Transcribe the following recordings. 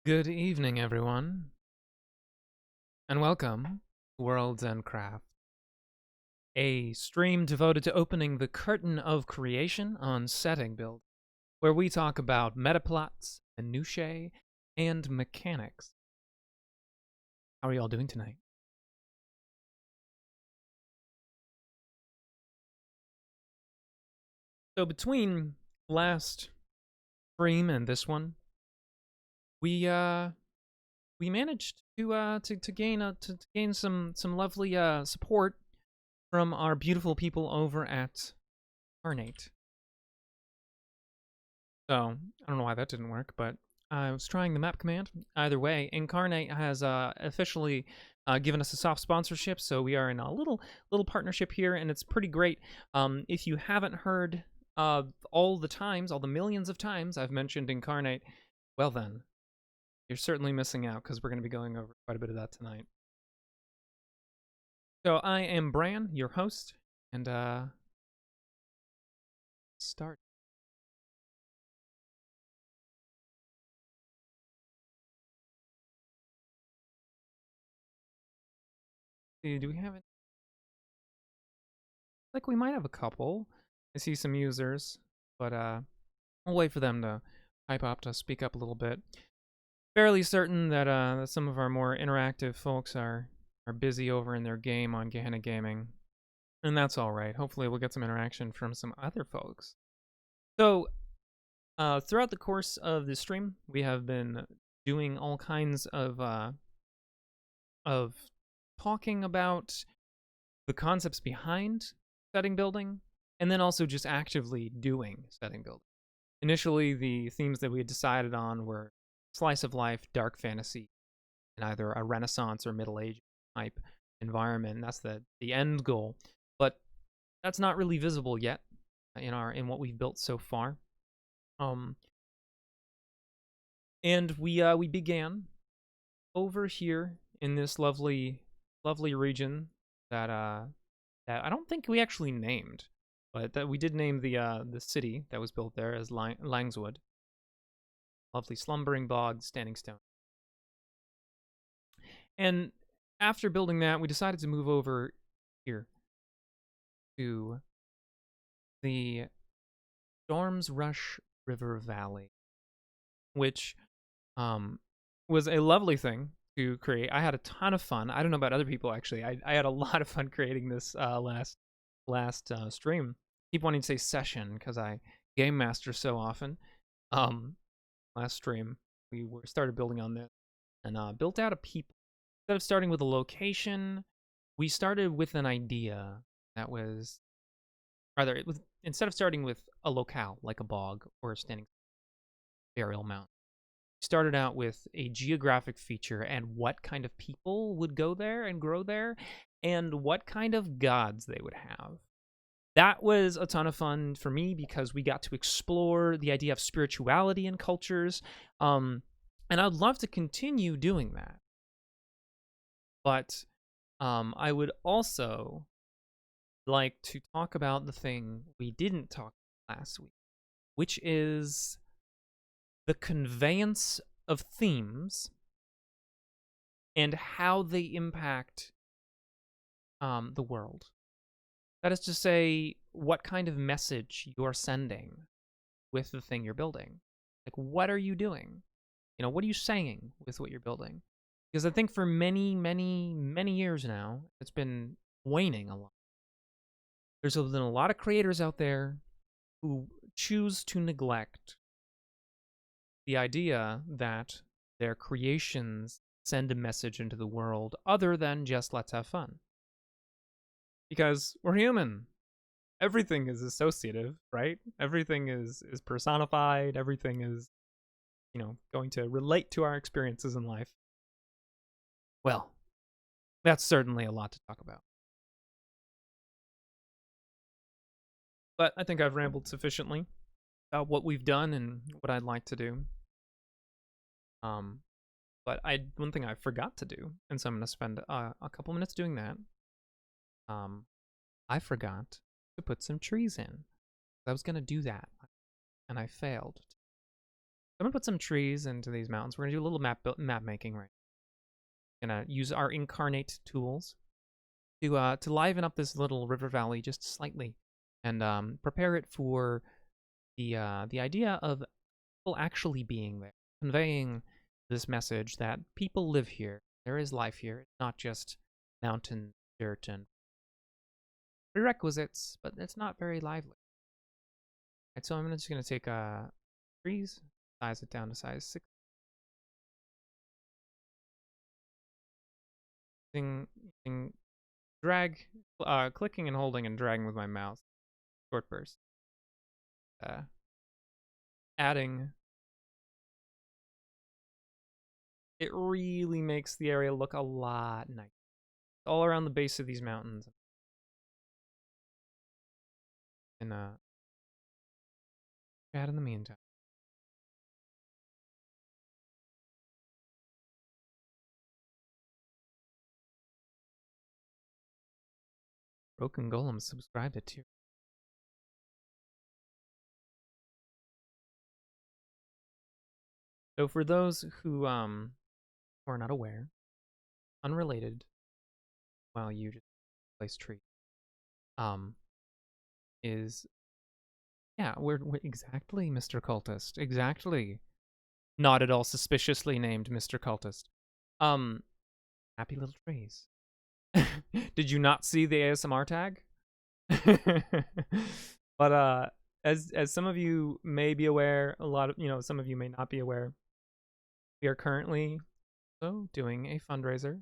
Good evening, everyone, and welcome to Worlds and Craft, a stream devoted to opening the curtain of creation on setting build, where we talk about metaplots, minutiae, and mechanics. How are you all doing tonight? So between last stream and this one, we managed to gain some lovely support from our beautiful people over at Incarnate. So I don't know why that didn't work, but I was trying the map command. Either way, Incarnate has officially given us a soft sponsorship, so we are in a little partnership here, and it's pretty great. If you haven't heard all the millions of times I've mentioned Incarnate, well then, you're certainly missing out because we're going to be going over quite a bit of that tonight. So I am Bran, your host, and start. Do we have it? Like we might have a couple. I see some users, but I'll wait for them to pipe up to speak up a little bit. Fairly certain that some of our more interactive folks are busy over in their game on Gehenna Gaming, and that's all right. Hopefully, we'll get some interaction from some other folks. So, throughout the course of the stream, we have been doing all kinds of talking about the concepts behind setting building, and then also just actively doing setting building. Initially, the themes that we had decided on were slice of life, dark fantasy, in either a Renaissance or Middle Age type environment. And that's the end goal, but that's not really visible yet in what we've built so far. And we began over here in this lovely region that I don't think we actually named, but that we did name the city that was built there as Langswood. Lovely slumbering bog, standing stone. And after building that, we decided to move over here to the Storm's Rush River Valley, which was a lovely thing to create. I had a ton of fun. I don't know about other people, actually. I had a lot of fun creating this last stream. Keep wanting to say session because I game master so often. Last stream, we started building on this and built out a people. Instead of starting with a location, we started with an idea that was, instead of starting with a locale like a bog or a standing burial mound, we started out with a geographic feature and what kind of people would go there and grow there and what kind of gods they would have. That was a ton of fun for me because we got to explore the idea of spirituality in cultures. And I'd love to continue doing that. But I would also like to talk about the thing we didn't talk about last week, which is the conveyance of themes and how they impact the world. That is to say, what kind of message you're sending with the thing you're building. Like, what are you doing? What are you saying with what you're building? Because I think for many, many, many years now, it's been waning a lot. There's been a lot of creators out there who choose to neglect the idea that their creations send a message into the world other than just let's have fun. Because we're human. Everything is associative, right? Everything is personified. Everything is, going to relate to our experiences in life. Well, that's certainly a lot to talk about. But I think I've rambled sufficiently about what we've done and what I'd like to do. But one thing I forgot to do, and so I'm going to spend a couple minutes doing that. I forgot to put some trees in. I was going to do that, and I failed. I'm gonna put some trees into these mountains. We're gonna do a little map making right now. Gonna use our incarnate tools to liven up this little river valley just slightly, and prepare it for the idea of people actually being there, conveying this message that people live here. There is life here. It's not just mountain dirt and prerequisites, but it's not very lively. Right, so I'm just gonna take trees, size it down to size 6. Using drag, clicking and holding and dragging with my mouse. Short burst. Adding. It really makes the area look a lot nicer. All around the base of these mountains. And chat in the meantime. Broken Golem subscribed to tier. So for those who are not aware, unrelated, while you just place tree, is we're exactly Mr. Cultist, exactly. Not at all suspiciously named Mr. Cultist. Happy little trees. Did you not see the ASMR tag? But as some of you may be aware, some of you may not be aware, we are currently doing a fundraiser.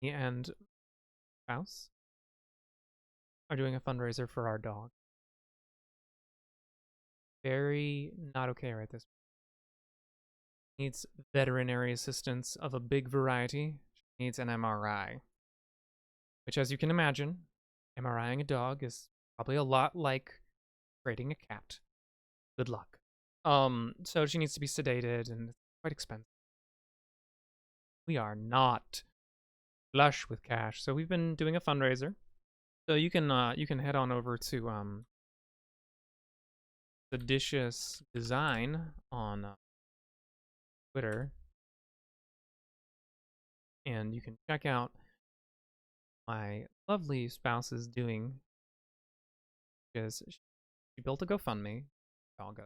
Me and spouse are doing a fundraiser for our dog. Very not okay right this point. Needs veterinary assistance of a big variety. She needs an MRI. Which, as you can imagine, MRIing a dog is probably a lot like creating a cat. Good luck. So she needs to be sedated, and it's quite expensive. We are not flush with cash, so we've been doing a fundraiser. So you can head on over to Seditious Design on Twitter, and you can check out my lovely spouse's doing, because she built a GoFundMe. All go.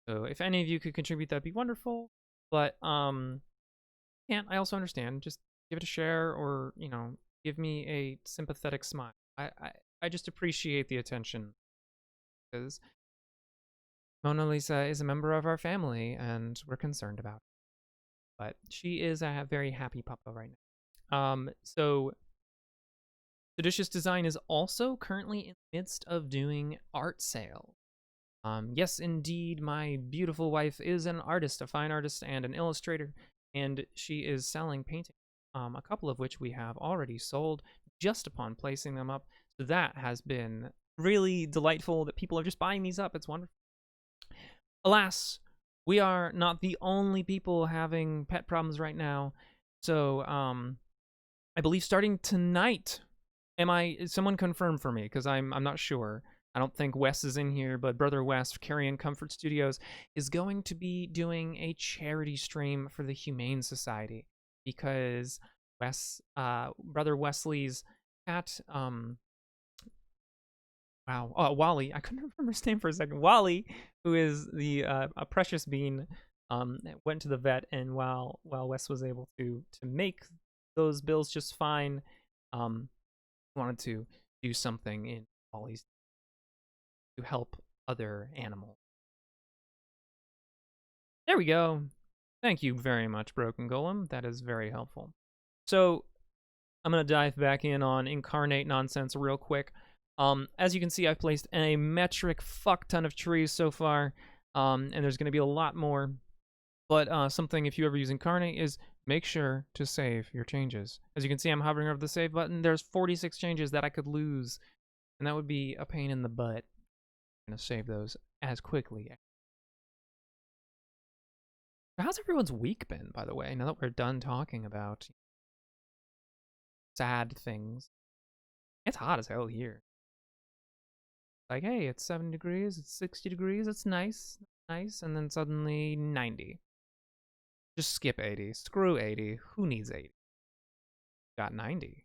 So if any of you could contribute, that'd be wonderful. But can't, I also understand. Just give it a share, or give me a sympathetic smile. I just appreciate the attention, because Mona Lisa is a member of our family, and we're concerned about her. But she is a very happy puppo right now. So Seditious Design is also currently in the midst of doing art sale. Yes, indeed, my beautiful wife is an artist, a fine artist, and an illustrator, and she is selling paintings, a couple of which we have already sold just upon placing them up. So that has been really delightful that people are just buying these up. It's wonderful. Alas, we are not the only people having pet problems right now. So, I believe starting tonight, someone confirm for me, because I'm not sure. I don't think Wes is in here, but Brother Wes, Carrion Comfort Studios, is going to be doing a charity stream for the Humane Society, because Brother Wesley's cat, Wally, I couldn't remember his name for a second. Wally, who is a precious bean, went to the vet, and while Wes was able to make those bills just fine, wanted to do something in Wally's to help other animals. There we go. Thank you very much, Broken Golem. That is very helpful. So I'm going to dive back in on incarnate nonsense real quick. As you can see, I've placed a metric fuck ton of trees so far, and there's going to be a lot more. But something, if you ever use incarnate, is make sure to save your changes. As you can see, I'm hovering over the save button. There's 46 changes that I could lose, and that would be a pain in the butt. I'm going to save those as quickly. How's everyone's week been, by the way, now that we're done talking about sad things? It's hot as hell here. Like, hey, it's 70 degrees, it's 60 degrees, it's nice, nice, and then suddenly 90. Just skip 80. Screw 80. Who needs 80? Got 90.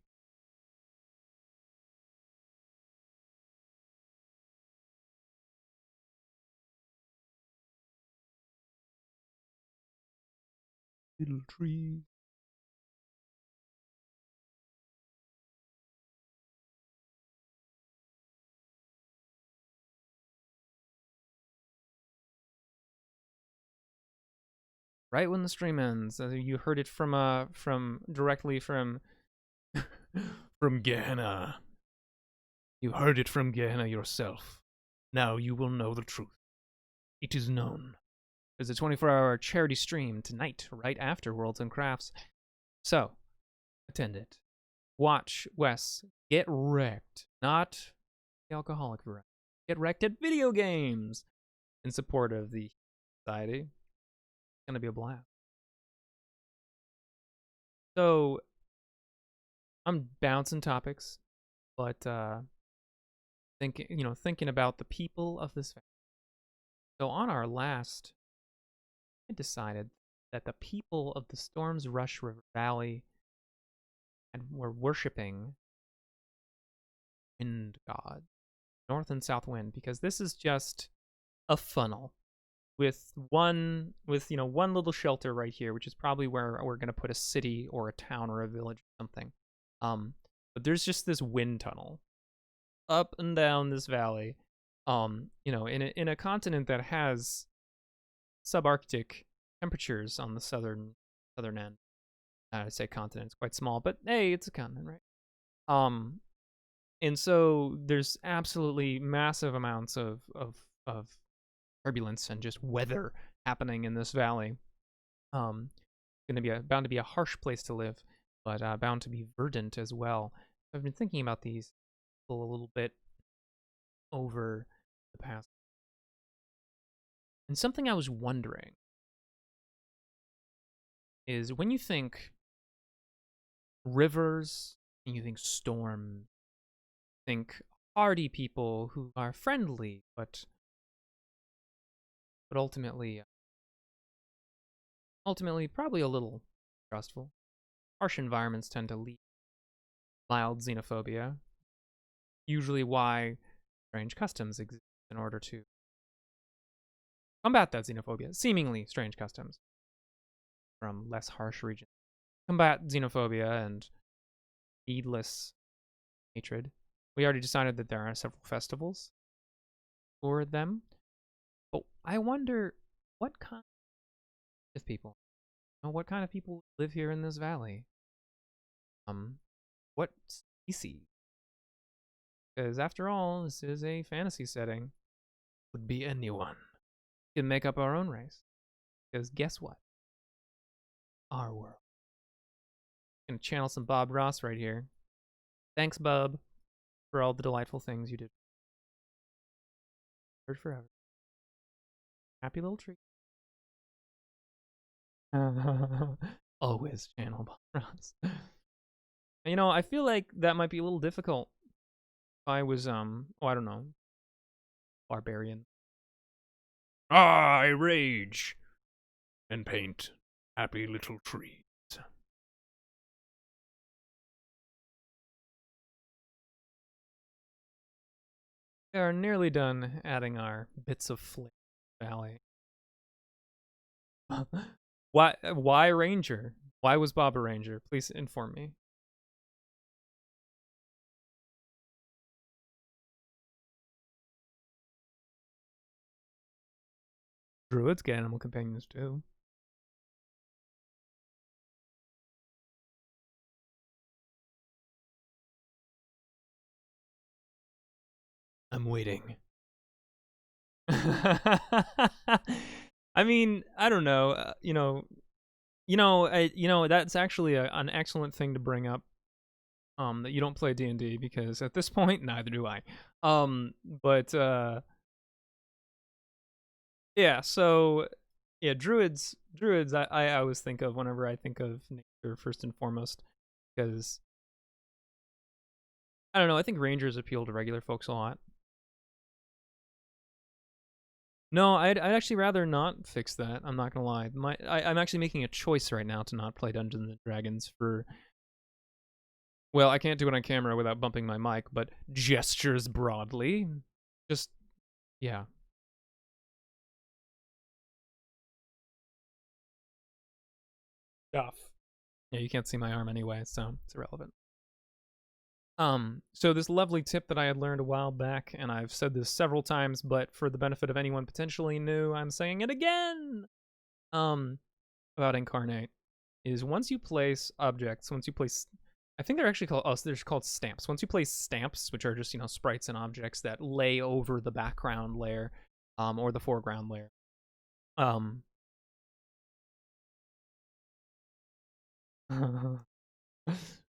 Little tree. Right when the stream ends, you heard it from directly from from Gehenna. You heard it from Gehenna yourself. Now you will know the truth. It is known. There's a 24-hour charity stream tonight, right after Worlds and Crafts. So, attend it. Watch Wes get wrecked. Not the alcoholic variety. Get wrecked at video games in support of the society. It's going to be a blast. So, I'm bouncing topics, but thinking about the people of this family. So on our last, I decided that the people of the Storm's Rush River Valley were worshiping wind god, north and south wind, because this is just a funnel with one little shelter right here, which is probably where we're gonna put a city or a town or a village or something. But there's just this wind tunnel up and down this valley. In a continent that has subarctic temperatures on the southern end. I say continent, it's quite small, but hey, it's a continent, right? And so there's absolutely massive amounts of turbulence and just weather happening in this valley. Going to be bound to be a harsh place to live, but bound to be verdant as well. I've been thinking about these a little bit over the past, and something I was wondering is when you think rivers and you think storm, think hardy people who are friendly, but ultimately probably a little trustful. Harsh environments tend to lead mild xenophobia, usually why strange customs exist in order to combat that xenophobia. Seemingly strange customs from less harsh regions. Combat xenophobia and needless hatred. We already decided that there are several festivals for them. But I wonder what kind of people, what kind of people live here in this valley? What species? Because after all, this is a fantasy setting. Would be anyone. We can make up our own race. Because guess what? Our world. Gonna channel some Bob Ross right here. Thanks, Bub, for all the delightful things you did. Heard forever. Happy little treat. Always channel Bob Ross. I feel like that might be a little difficult. If I was I don't know, barbarian. I rage and paint happy little trees. We are nearly done adding our bits of flame valley. Why Ranger? Why was Bob a Ranger? Please inform me. Druids get animal companions too. I'm waiting. I mean, I don't know. That's actually an excellent thing to bring up. That you don't play D&D, because at this point, neither do I. But yeah. So yeah, druids. I always think of whenever I think of nature first and foremost, because I don't know. I think rangers appeal to regular folks a lot. No, I'd actually rather not fix that. I'm not gonna lie. I'm actually making a choice right now to not play Dungeons and Dragons for. Well, I can't do it on camera without bumping my mic, but gestures broadly. Just, yeah. Stuff. Yeah, you can't see my arm anyway, so it's irrelevant. So this lovely tip that I had learned a while back, and I've said this several times, but for the benefit of anyone potentially new, I'm saying it again. About Incarnate, is once you place objects, I think they're actually they're called stamps. Once you place stamps, which are just, sprites and objects that lay over the background layer, or the foreground layer.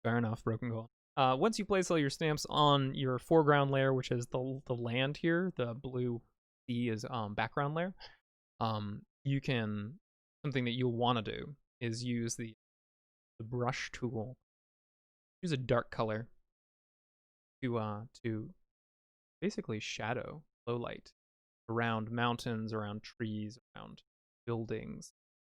Fair enough, Broken Goal. Once you place all your stamps on your foreground layer, which is the land here, the blue sea is background layer. You can, something that you'll want to do is use the brush tool. Use a dark color to basically shadow, low light around mountains, around trees, around buildings,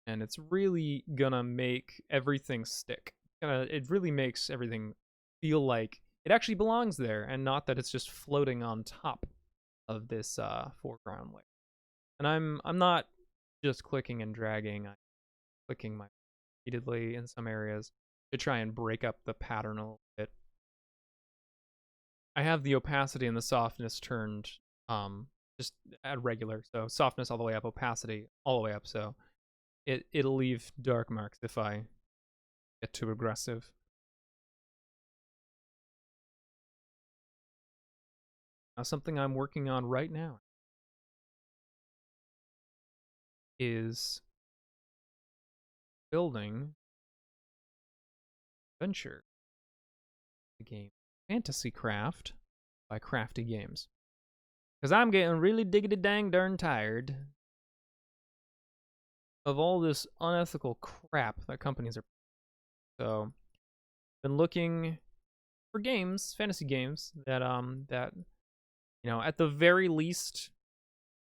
and it's really gonna make everything stick. It really makes everything feel like it actually belongs there, and not that it's just floating on top of this foreground layer. And I'm not just clicking and dragging. I'm clicking repeatedly in some areas to try and break up the pattern a little bit. I have the opacity and the softness turned just at regular, so softness all the way up, opacity all the way up, so it'll leave dark marks if I get too aggressive. Now, something I'm working on right now is building Adventure, the game Fantasy Craft by Crafty Games. Because I'm getting really diggity dang darn tired of all this unethical crap that companies are. So, been looking for games, fantasy games that at the very least,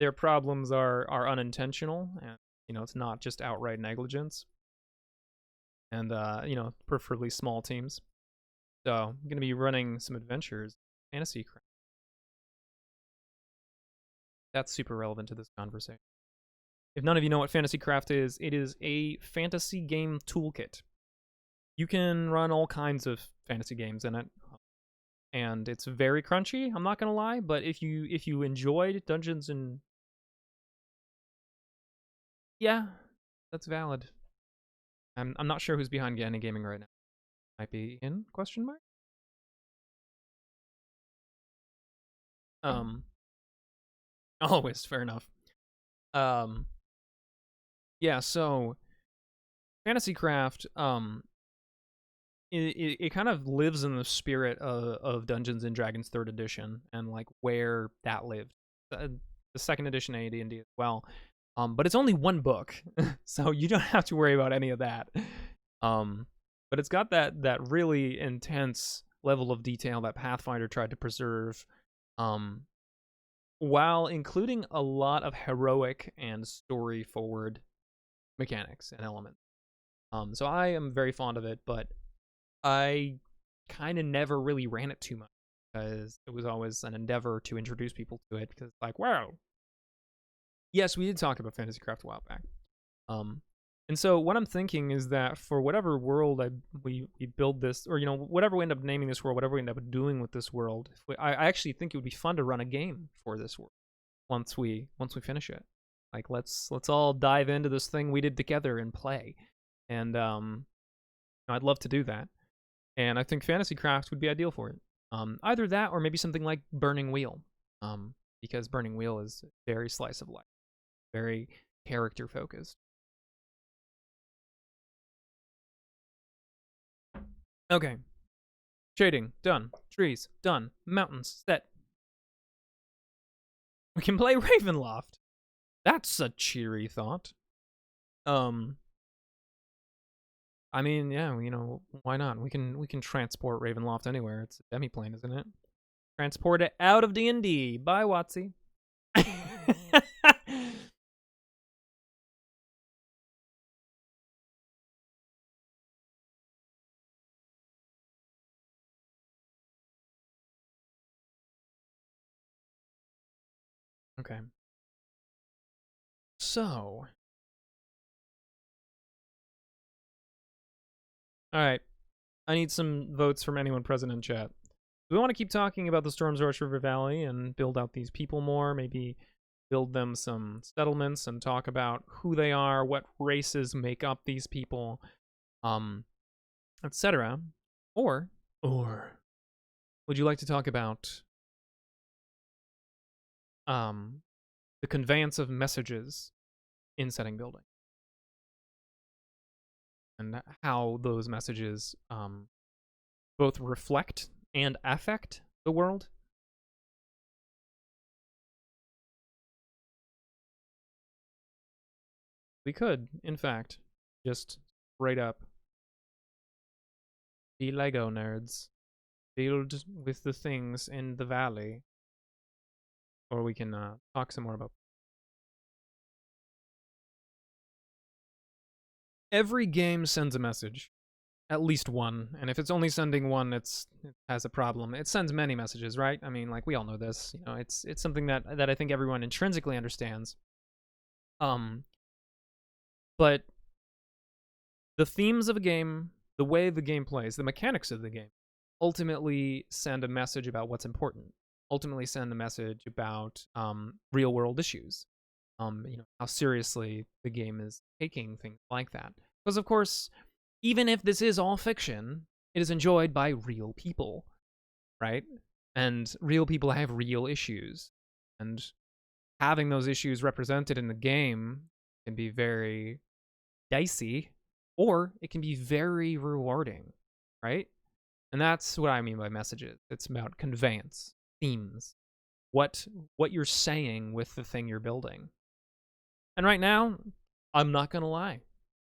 their problems are unintentional, and it's not just outright negligence, and preferably small teams. So I'm gonna be running some adventures, fantasy crap. That's super relevant to this conversation. If none of you know what Fantasy Craft is, it is a fantasy game toolkit. You can run all kinds of fantasy games in it, and it's very crunchy, I'm not gonna lie, but if you enjoyed Dungeons and... Yeah, that's valid. I'm not sure who's behind Gehenna Gaming right now. Might be in, question mark? Always, fair enough. Yeah, so Fantasy Craft, it kind of lives in the spirit of Dungeons and Dragons 3rd edition, and like where that lived. The 2nd edition AD&D as well. But it's only one book, so you don't have to worry about any of that. But it's got that really intense level of detail that Pathfinder tried to preserve, while including a lot of heroic and story-forward mechanics and elements. So I am very fond of it, but I kind of never really ran it too much, because it was always an endeavor to introduce people to it, because like, wow. Yes, we did talk about Fantasy Craft a while back. And so what I'm thinking is that for whatever world we build this, or whatever we end up naming this world, whatever we end up doing with this world, I actually think it would be fun to run a game for this world once we finish it. Like let's all dive into this thing we did together and play. And I'd love to do that. And I think Fantasy Craft would be ideal for it. Either that or maybe something like Burning Wheel, because Burning Wheel is very slice of life, very character focused. Okay. Shading, done. Trees, done. Mountains, set. We can play Ravenloft. That's a cheery thought. I mean, yeah, why not? We can transport Ravenloft anywhere. It's a demiplane, isn't it? Transport it out of D&D. Bye, Watsy. Okay. So. Alright. I need some votes from anyone present in chat. Do we want to keep talking about the Storm's Rush River Valley and build out these people more? Maybe build them some settlements and talk about who they are, what races make up these people, etc. Or would you like to talk about the conveyance of messages in setting building and how those messages both reflect and affect the world? We could, in fact, just straight up be Lego nerds, build with the things in the valley, or we can talk some more about. Every game sends a message, at least one, and if it's only sending one, it has a problem. It sends many messages, right? I mean, like, we all know this. You know, it's something that I think everyone intrinsically understands. But the themes of a game, the way the game plays, the mechanics of the game, ultimately send a message about what's important. Ultimately send a message about real world issues. You know, how seriously the game is taking things like that. Because of course, even if this is all fiction, it is enjoyed by real people, right? And real people have real issues. And having those issues represented in the game can be very dicey, or it can be very rewarding, right? And that's what I mean by messages. It's about conveyance, themes, what you're saying with the thing you're building. And right now, I'm not gonna lie,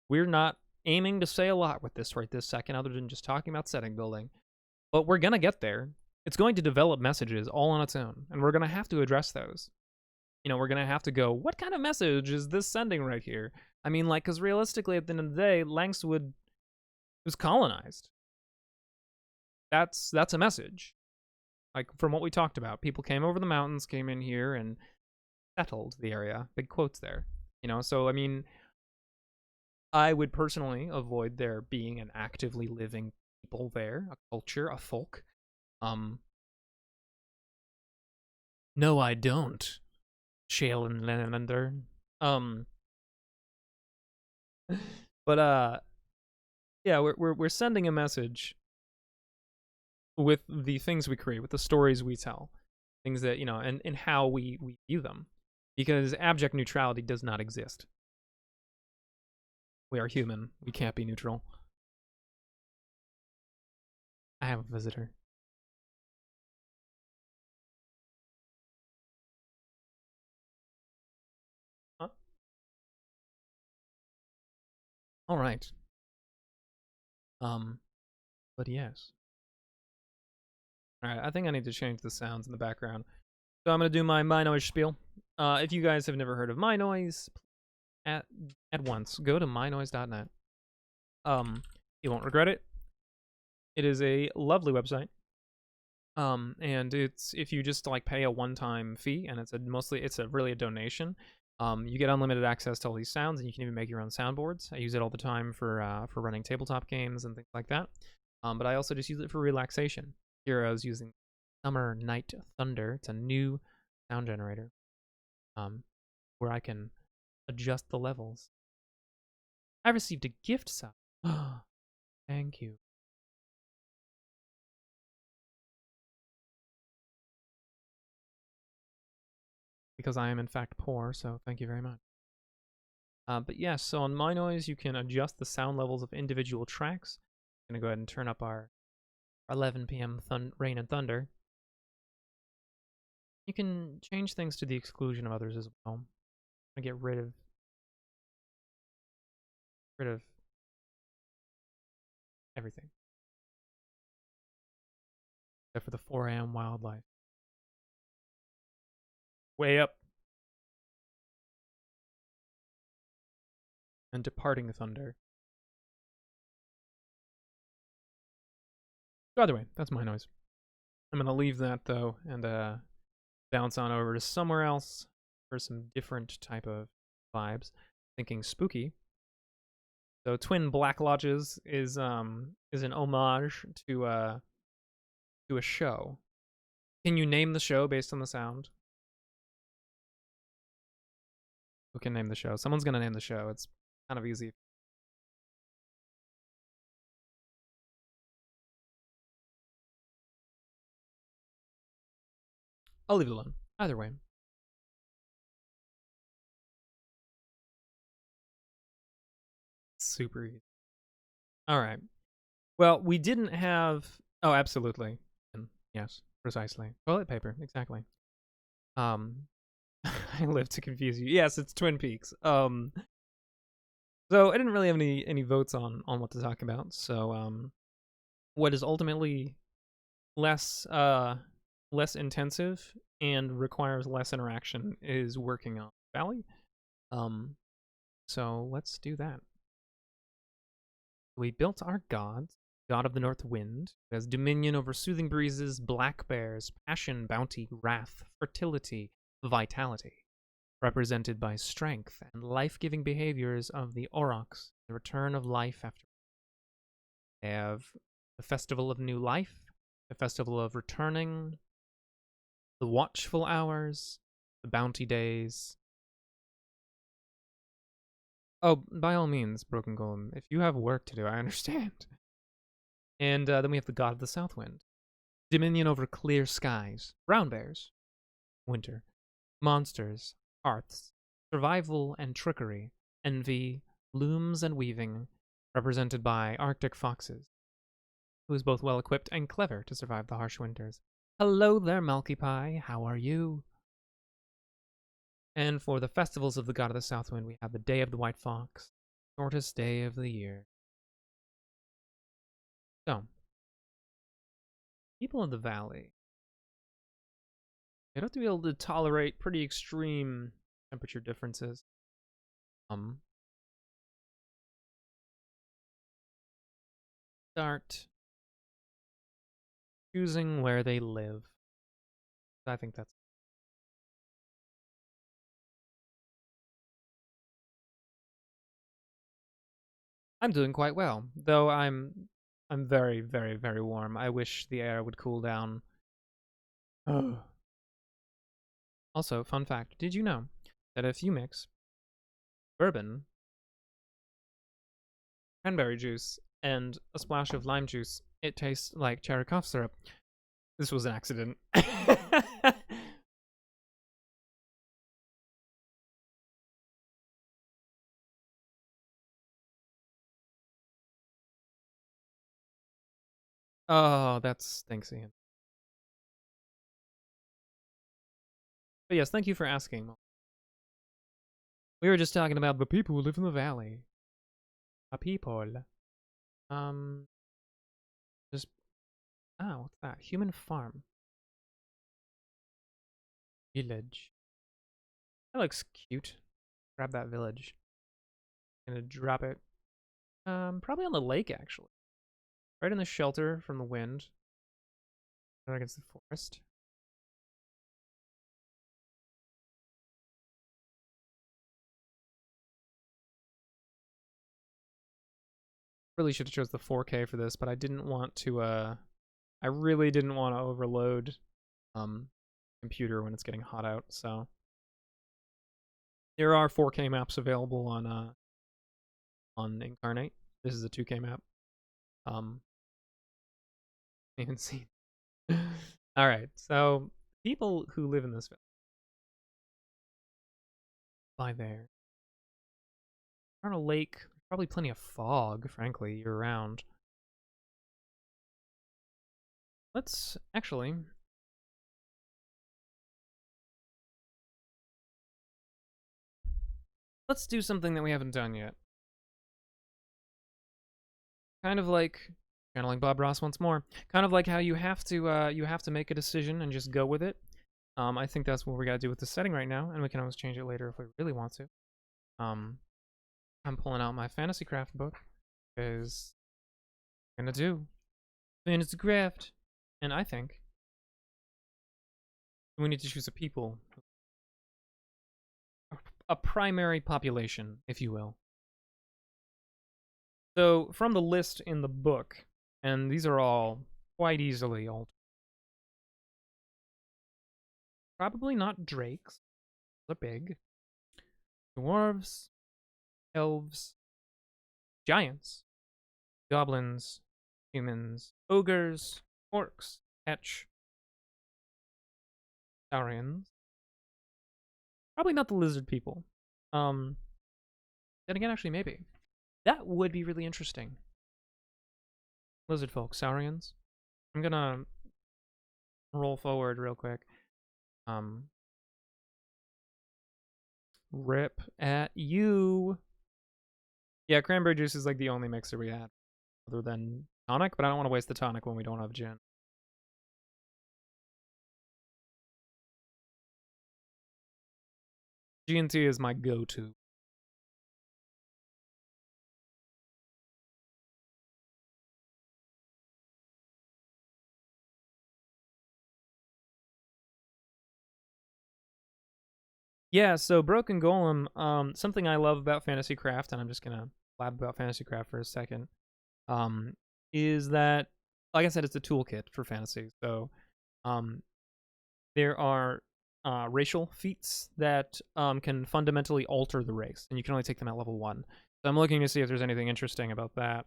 we're not aiming to say a lot with this right this second, other than just talking about setting building. But we're gonna get there. It's going to develop messages all on its own, and we're gonna have to address those. You know, we're gonna have to go, what kind of message is this sending right here? I mean, like, because realistically, at the end of the day, Langswood was colonized. That's a message. Like, from what we talked about, people came over the mountains, came in here, and settled the area. Big quotes there. You know, so, I mean, I would personally avoid there being an actively living people there, a culture, a folk. No, I don't. Shale and Lander. But yeah, we're sending a message with the things we create, with the stories we tell, things that, you know, and how we view them, because abject neutrality does not exist. We are human. We can't be neutral. I have a visitor. Huh? All right. But yes. All right, I think I need to change the sounds in the background. So I'm gonna do my noise spiel. If you guys have never heard of my noise, at once go to mynoise.net. You won't regret it. It is a lovely website. And it's, if you just like pay a one-time fee, and it's really a donation. You get unlimited access to all these sounds, and you can even make your own soundboards. I use it all the time for running tabletop games and things like that. But I also just use it for relaxation. Here I was using Summer Night Thunder. It's a new sound generator, where I can adjust the levels. I received a gift sub. Thank you. Because I am in fact poor, so thank you very much. But yes, so on My Noise, you can adjust the sound levels of individual tracks. I'm going to go ahead and turn up our 11 p.m. Rain and Thunder. You can change things to the exclusion of others as well. I'm going to get rid of everything. Except for the 4 a.m. wildlife. Way up. And Departing Thunder. So either way, that's My Noise. I'm going to leave that, though, and bounce on over to somewhere else. for some different type of vibes. Thinking spooky. So Twin Black Lodges is an homage to a show. Can you name the show based on the sound? Who can name the show? Someone's gonna name the show. It's kind of easy. I'll leave it alone. Either way. Super easy. All right. Well, we didn't have. Oh, absolutely. Yes, precisely. Toilet paper, exactly. I live to confuse you. Yes, it's Twin Peaks. So I didn't really have any votes on what to talk about. So what is ultimately less intensive and requires less interaction is working on Valley. So let's do that. We built our gods. God of the North Wind, who has dominion over soothing breezes, black bears, passion, bounty, wrath, fertility, vitality, represented by strength and life-giving behaviors of the Aurochs, the return of life after. They have the Festival of New Life, the Festival of Returning, the Watchful Hours, the Bounty Days. Oh, by all means, Broken Golem, if you have work to do, I understand. And then we have the God of the South Wind. Dominion over clear skies. Brown bears. Winter. Monsters. Hearths. Survival and trickery. Envy. Looms and weaving. Represented by Arctic foxes. Who is both well equipped and clever to survive the harsh winters. Hello there, Malky Pie. How are you? And for the festivals of the God of the South Wind, we have the Day of the White Fox. Shortest day of the year. So, people in the valley, they have to be able to tolerate pretty extreme temperature differences. Start choosing where they live. I think that's. I'm doing quite well, though I'm very, very, very warm. I wish the air would cool down. Also, fun fact, did you know that if you mix bourbon, cranberry juice, and a splash of lime juice, it tastes like cherry cough syrup? This was an accident. Oh, that stinks, Ian. But yes, thank you for asking. We were just talking about the people who live in the valley. A people. Just what's that? Human farm. Village. That looks cute. Grab that village. Gonna drop it. Probably on the lake actually. Right in the shelter from the wind. Right against the forest. Really should have chose the 4K for this, but I didn't want to I really didn't want to overload computer when it's getting hot out, so there are 4K maps available on Incarnate. This is a 2K map. Even see. All right, so people who live in this village by there. On a lake, there's probably plenty of fog, frankly, year round. Let's actually let's do something that we haven't done yet. Kind of like channeling Bob Ross once more. Kind of like how you have to make a decision and just go with it. I think that's what we gotta do with the setting right now, and we can always change it later if we really want to. I'm pulling out my Fantasy Craft book because I'm gonna do Fantasy Craft, and I think we need to choose a people. a primary population, if you will. So from the list in the book, and these are all quite easily altered. Probably not drakes. They're big. Dwarves, elves, giants, goblins, humans, ogres, orcs, etch, saurians. Probably not the lizard people. Then again, actually, maybe. That would be really interesting. Lizard folk, saurians. I'm gonna roll forward real quick. Rip at you. Yeah, cranberry juice is like the only mixer we had other than tonic, but I don't want to waste the tonic when we don't have gin. G&T is my go-to. Yeah, so Broken Golem, something I love about Fantasy Craft, and I'm just gonna blab about Fantasy Craft for a second, is that, like I said, it's a toolkit for fantasy. So, there are racial feats that can fundamentally alter the race, and you can only take them at level 1. So I'm looking to see if there's anything interesting about that.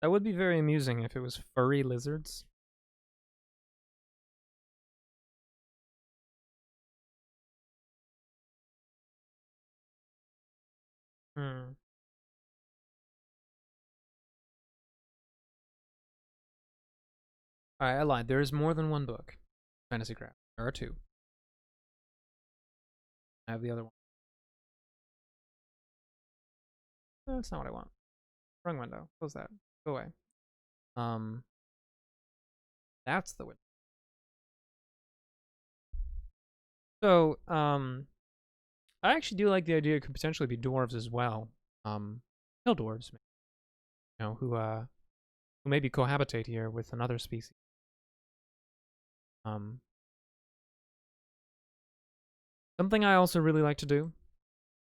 That would be very amusing if it was furry lizards. Hmm. Alright, I lied. There is more than one book. Fantasy Craft. There are 2. I have the other one. That's not what I want. Wrong window. Close that. Go away. That's the window. So, I actually do like the idea it could potentially be dwarves as well. Hill dwarves, you know, who maybe cohabitate here with another species. Something I also really like to do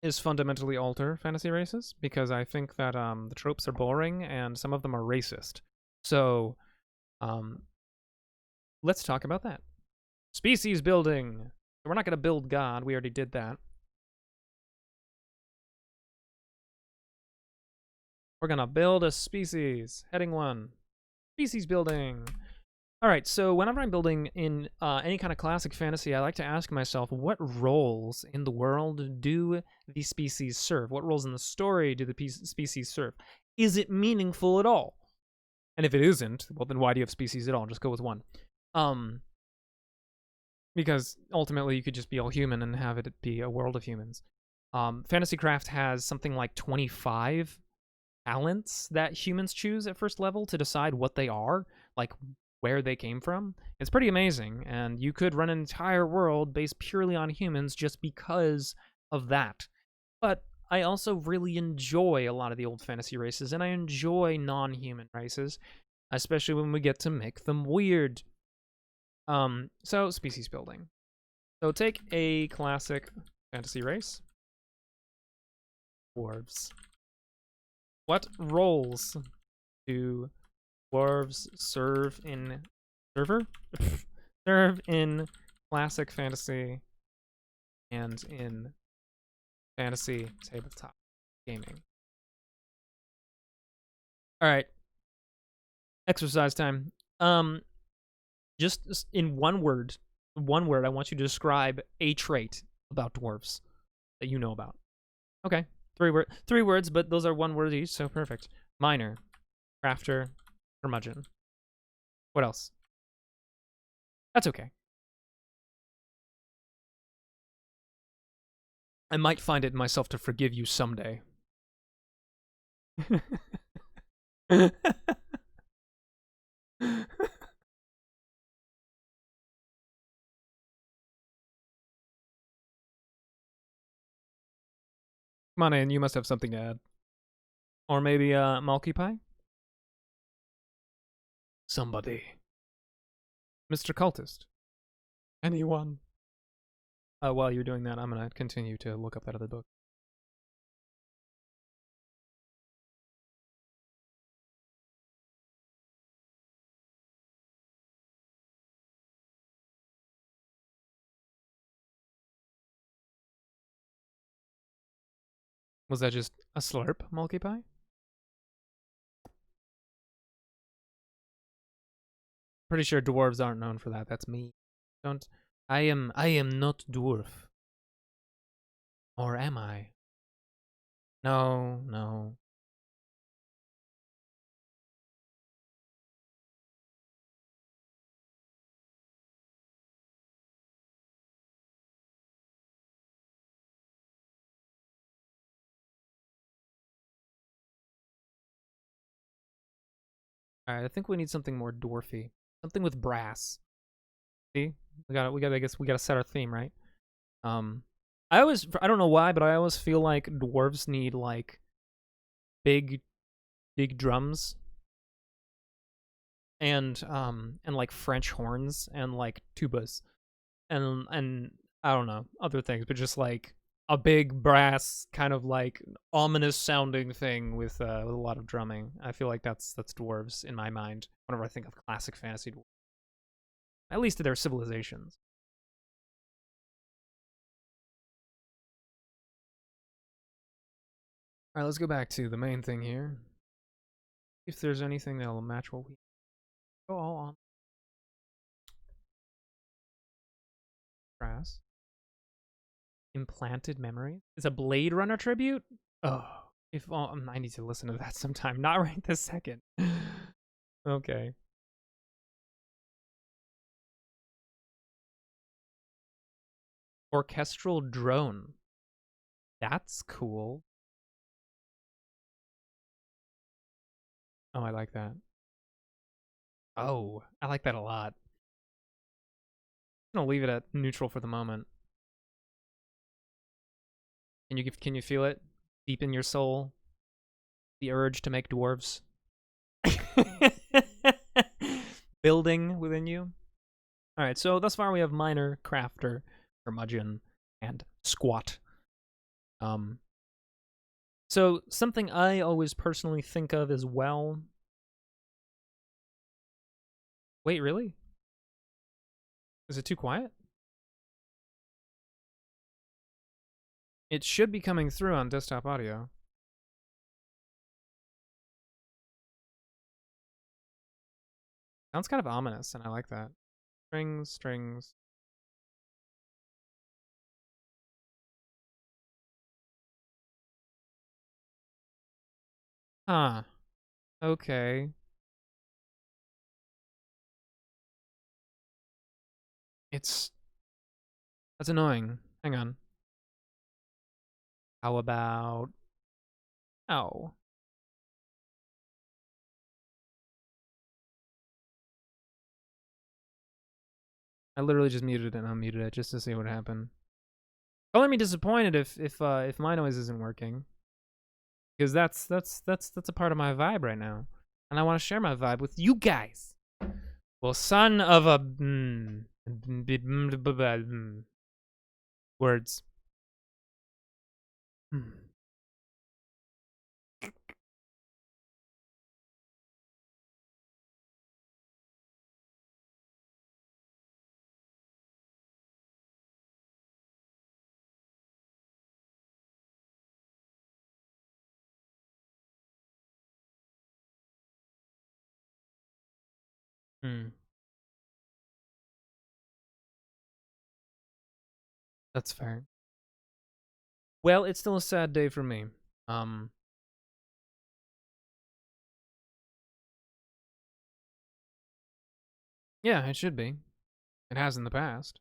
is fundamentally alter fantasy races, because I think that the tropes are boring and some of them are racist. So, let's talk about that. Species building. We're not going to build God. We already did that. We're going to build a species. Heading 1. Species building. All right, so whenever I'm building in any kind of classic fantasy, I like to ask myself, what roles in the world do the species serve? What roles in the story do the species serve? Is it meaningful at all? And if it isn't, well, then why do you have species at all? Just go with one. Because ultimately you could just be all human and have it be a world of humans. Fantasy Craft has something like 25 talents that humans choose at first level to decide what they are, like where they came from. It's pretty amazing, and you could run an entire world based purely on humans just because of that. But I also really enjoy a lot of the old fantasy races, and I enjoy non-human races, especially when we get to make them weird. So species building. So take a classic fantasy race. Dwarves. What roles do dwarves serve in serve in classic fantasy and in fantasy tabletop gaming? All right, exercise time. Just in one word, I want you to describe a trait about dwarves that you know about. Okay, 3 words, but those are 1 word each, so perfect. Miner, crafter, curmudgeon. What else? That's okay. I might find it in myself to forgive you someday. Come on in, you must have something to add. Or maybe, Malky Pie? Somebody. Mr. Cultist. Anyone. While you're doing that, I'm gonna continue to look up that other book. Was that just a slurp, Malky Pie? Pretty sure dwarves aren't known for that. That's me. Don't. I am not dwarf. Or am I? No, no. Alright, I think we need something more dwarfy. Something with brass. See? I guess we gotta set our theme, right? I don't know why, but I always feel like dwarves need like big drums and like French horns and like tubas and I don't know, other things, but just like a big brass kind of like ominous sounding thing with a lot of drumming. I feel like that's dwarves in my mind whenever I think of classic fantasy dwarves. At least their civilizations. All right, let's go back to the main thing here. If there's anything that'll match what we go all on. Brass. Implanted memory. It's a Blade Runner tribute? Oh, if I need to listen to that sometime. Not right this second. Okay. Orchestral drone. That's cool. Oh, I like that. Oh, I like that a lot. I'm gonna leave it at neutral for the moment. Can you feel it deep in your soul? The urge to make dwarves building within you. All right, so thus far we have miner, crafter, curmudgeon, and squat. So something I always personally think of as well. Wait, really? Is it too quiet? It should be coming through on desktop audio. Sounds kind of ominous, and I like that. Strings, strings. Huh. Okay. That's annoying. Hang on. How about... Oh. I literally just muted it and unmuted it just to see what happened. Color me disappointed if my noise isn't working. Because that's a part of my vibe right now. And I want to share my vibe with you guys. Well, son of a... Words. That's fair. Well, it's still a sad day for me. Yeah, it should be. It has in the past.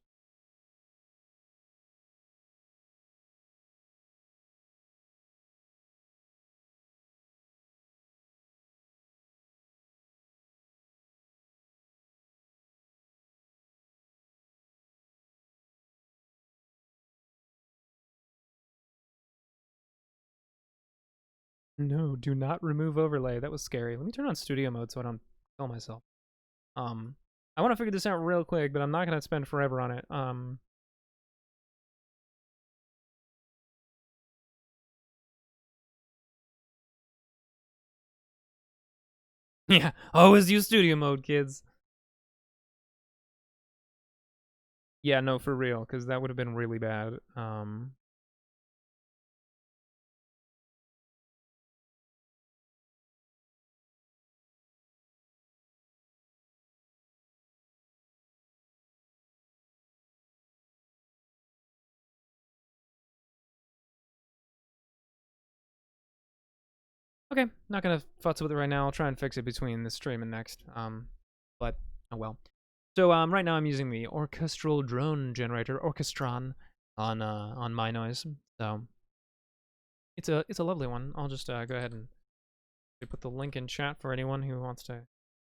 No, do not remove overlay. That was scary. Let me turn on studio mode so I don't kill myself. I want to figure this out real quick, but I'm not going to spend forever on it. Yeah, always use studio mode, kids. Yeah, no, for real, because that would have been really bad. Okay, not gonna futz with it right now. I'll try and fix it between this stream and next. But oh well. So right now I'm using the orchestral drone generator, Orchestron, on my noise. So it's a lovely one. I'll just go ahead and put the link in chat for anyone who wants to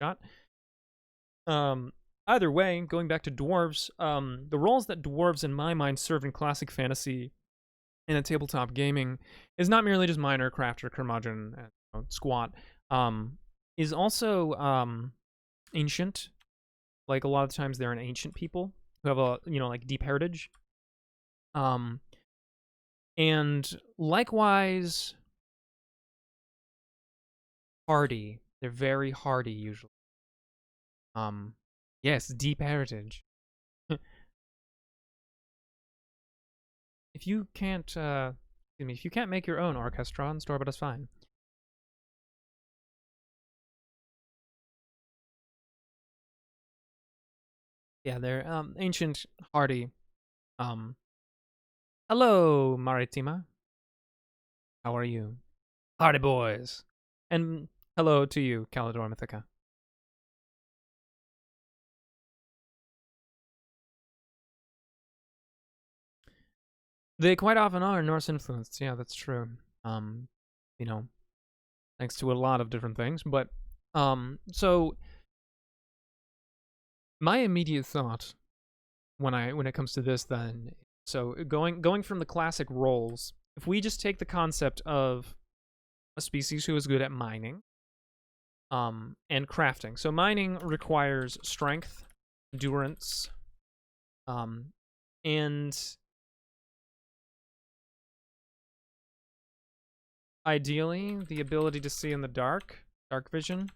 shot. Either way, going back to dwarves, the roles that dwarves in my mind serve in classic fantasy and in tabletop gaming is not merely just miner, crafter, curmudgeon, and squat. Is also ancient. Like a lot of times they're an ancient people who have a like deep heritage. And likewise hardy. They're very hardy usually. Yes, deep heritage. If you can't excuse me, if you can't make your own Orchestron, store but it's fine. Yeah, they're ancient, hardy. Hello, Maritima. How are you? Hardy boys. And hello to you, Calidor Mythica. They quite often are Norse influenced. Yeah, that's true. You know, thanks to a lot of different things. But so my immediate thought when it comes to this, then, so going from the classic roles, if we just take the concept of a species who is good at mining, and crafting. So mining requires strength, endurance, and ideally the ability to see in the dark vision.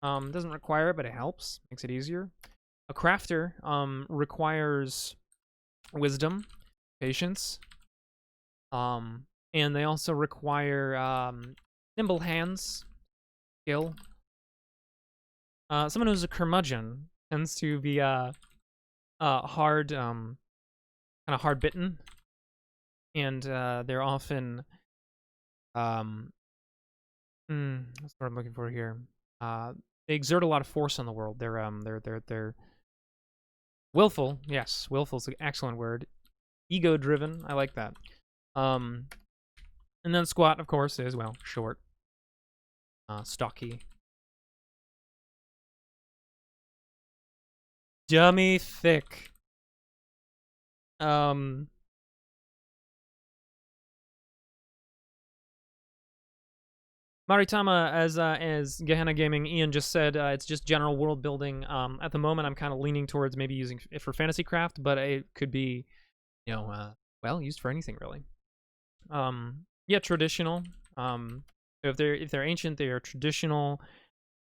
Doesn't require it, but it helps, makes it easier. A crafter requires wisdom, patience, and they also require nimble hands, skill. Someone who's a curmudgeon tends to be hard, kind of hard bitten, and they're often that's what I'm looking for here. They exert a lot of force on the world. They're willful. Yes, willful is an excellent word. Ego driven. I like that. And then squat, of course, is well short, stocky, dummy thick. Maritama, as Gehenna Gaming Ian just said, it's just general world building. At the moment, I'm kind of leaning towards maybe using it for fantasy craft, but it could be, well, used for anything really. Yeah, traditional. If they're ancient, they are traditional.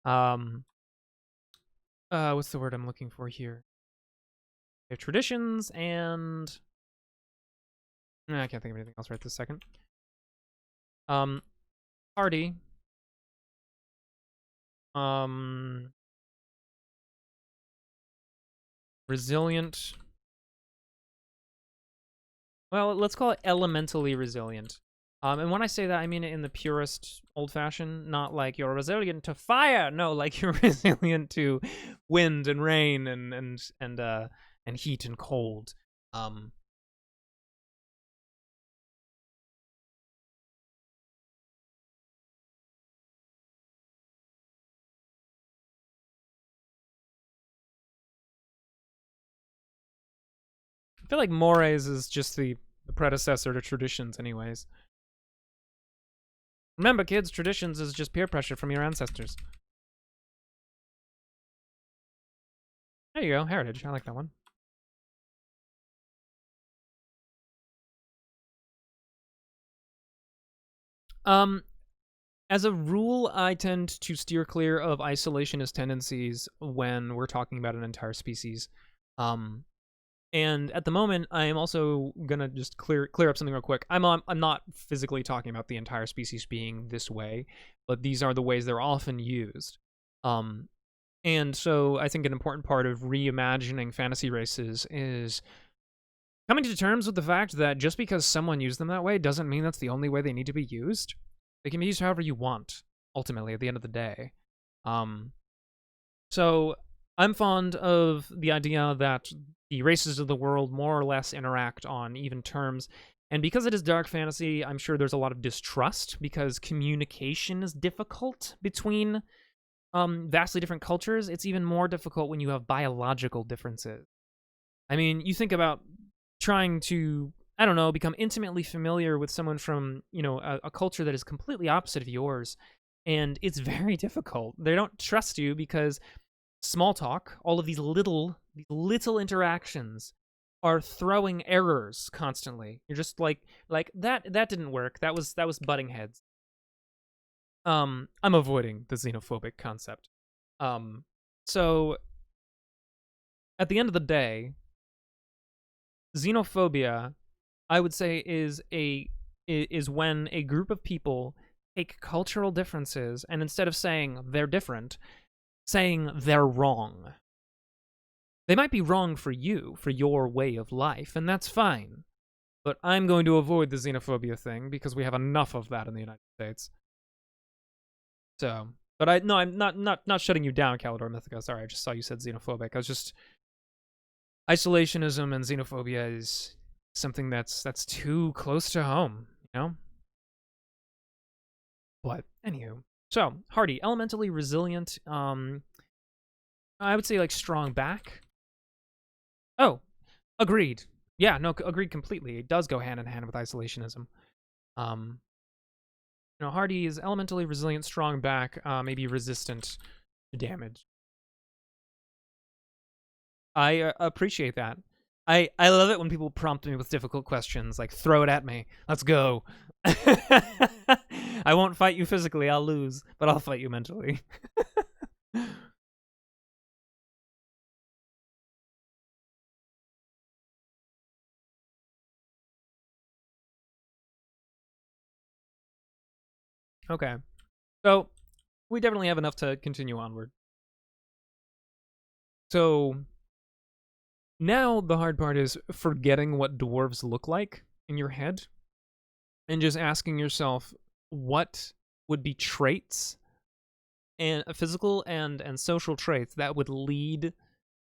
What's the word I'm looking for here? They're traditions and I can't think of anything else right this second. Hardy. Resilient. Well, let's call it elementally resilient. And when I say that, I mean it in the purest old-fashioned, not like you're resilient to fire. No, like you're resilient to wind and rain and heat and cold. I feel like mores is just the predecessor to traditions, anyways. Remember, kids, traditions is just peer pressure from your ancestors. There you go, heritage. I like that one. As a rule, I tend to steer clear of isolationist tendencies when we're talking about an entire species. And at the moment, I am also gonna just clear up something real quick. I'm not physically talking about the entire species being this way, but these are the ways they're often used. And so I think an important part of reimagining fantasy races is coming to terms with the fact that just because someone used them that way doesn't mean that's the only way they need to be used. They can be used however you want, ultimately, at the end of the day. So I'm fond of the idea that the races of the world more or less interact on even terms. And because it is dark fantasy, I'm sure there's a lot of distrust because communication is difficult between vastly different cultures. It's even more difficult when you have biological differences. I mean, you think about trying to, I don't know, become intimately familiar with someone from, a culture that is completely opposite of yours. And it's very difficult. They don't trust you because small talk, all of these little interactions are throwing errors constantly. You're just like that didn't work. That was butting heads. I'm avoiding the xenophobic concept. So at the end of the day, xenophobia, I would say, is when a group of people take cultural differences and instead of saying they're different, saying they're wrong. They might be wrong for you, for your way of life, and that's fine. But I'm going to avoid the xenophobia thing because we have enough of that in the United States. So, but I'm not shutting you down, Calidor Mythica. Sorry, I just saw you said xenophobic. I was just isolationism and xenophobia is something that's too close to home, But anywho, so hardy, elementally resilient. I would say like strong back. Oh, agreed. Yeah, no, agreed completely. It does go hand in hand with isolationism. Hardy is elementally resilient, strong back, maybe resistant to damage. I appreciate that. I love it when people prompt me with difficult questions, like throw it at me. Let's go. I won't fight you physically, I'll lose, but I'll fight you mentally. Okay. So, we definitely have enough to continue onward. So, now the hard part is forgetting what dwarves look like in your head and just asking yourself what would be traits and physical and social traits that would lead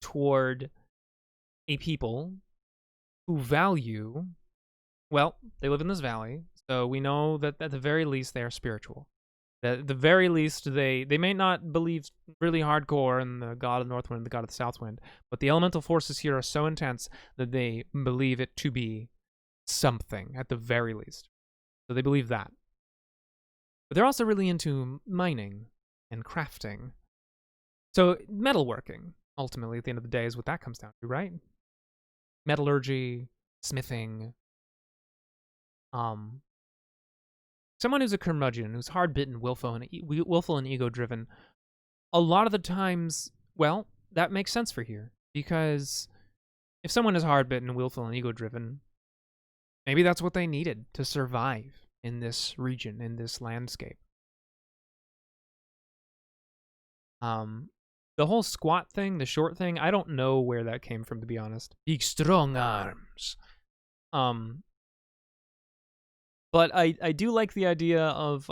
toward a people who value, well, they live in this valley, so we know that at the very least they are spiritual. At the very least, they may not believe really hardcore in the god of the North Wind and the god of the South Wind, but the elemental forces here are so intense that they believe it to be something, at the very least. So they believe that. But they're also really into mining and crafting. So metalworking, ultimately, at the end of the day, is what that comes down to, right? Metallurgy, smithing. Someone who's a curmudgeon, who's hard-bitten, willful, and ego-driven, a lot of the times, well, that makes sense for here. Because if someone is hard-bitten, willful, and ego-driven, maybe that's what they needed to survive in this region, in this landscape. The whole squat thing, the short thing, I don't know where that came from, to be honest. Big strong arms. But I do like the idea of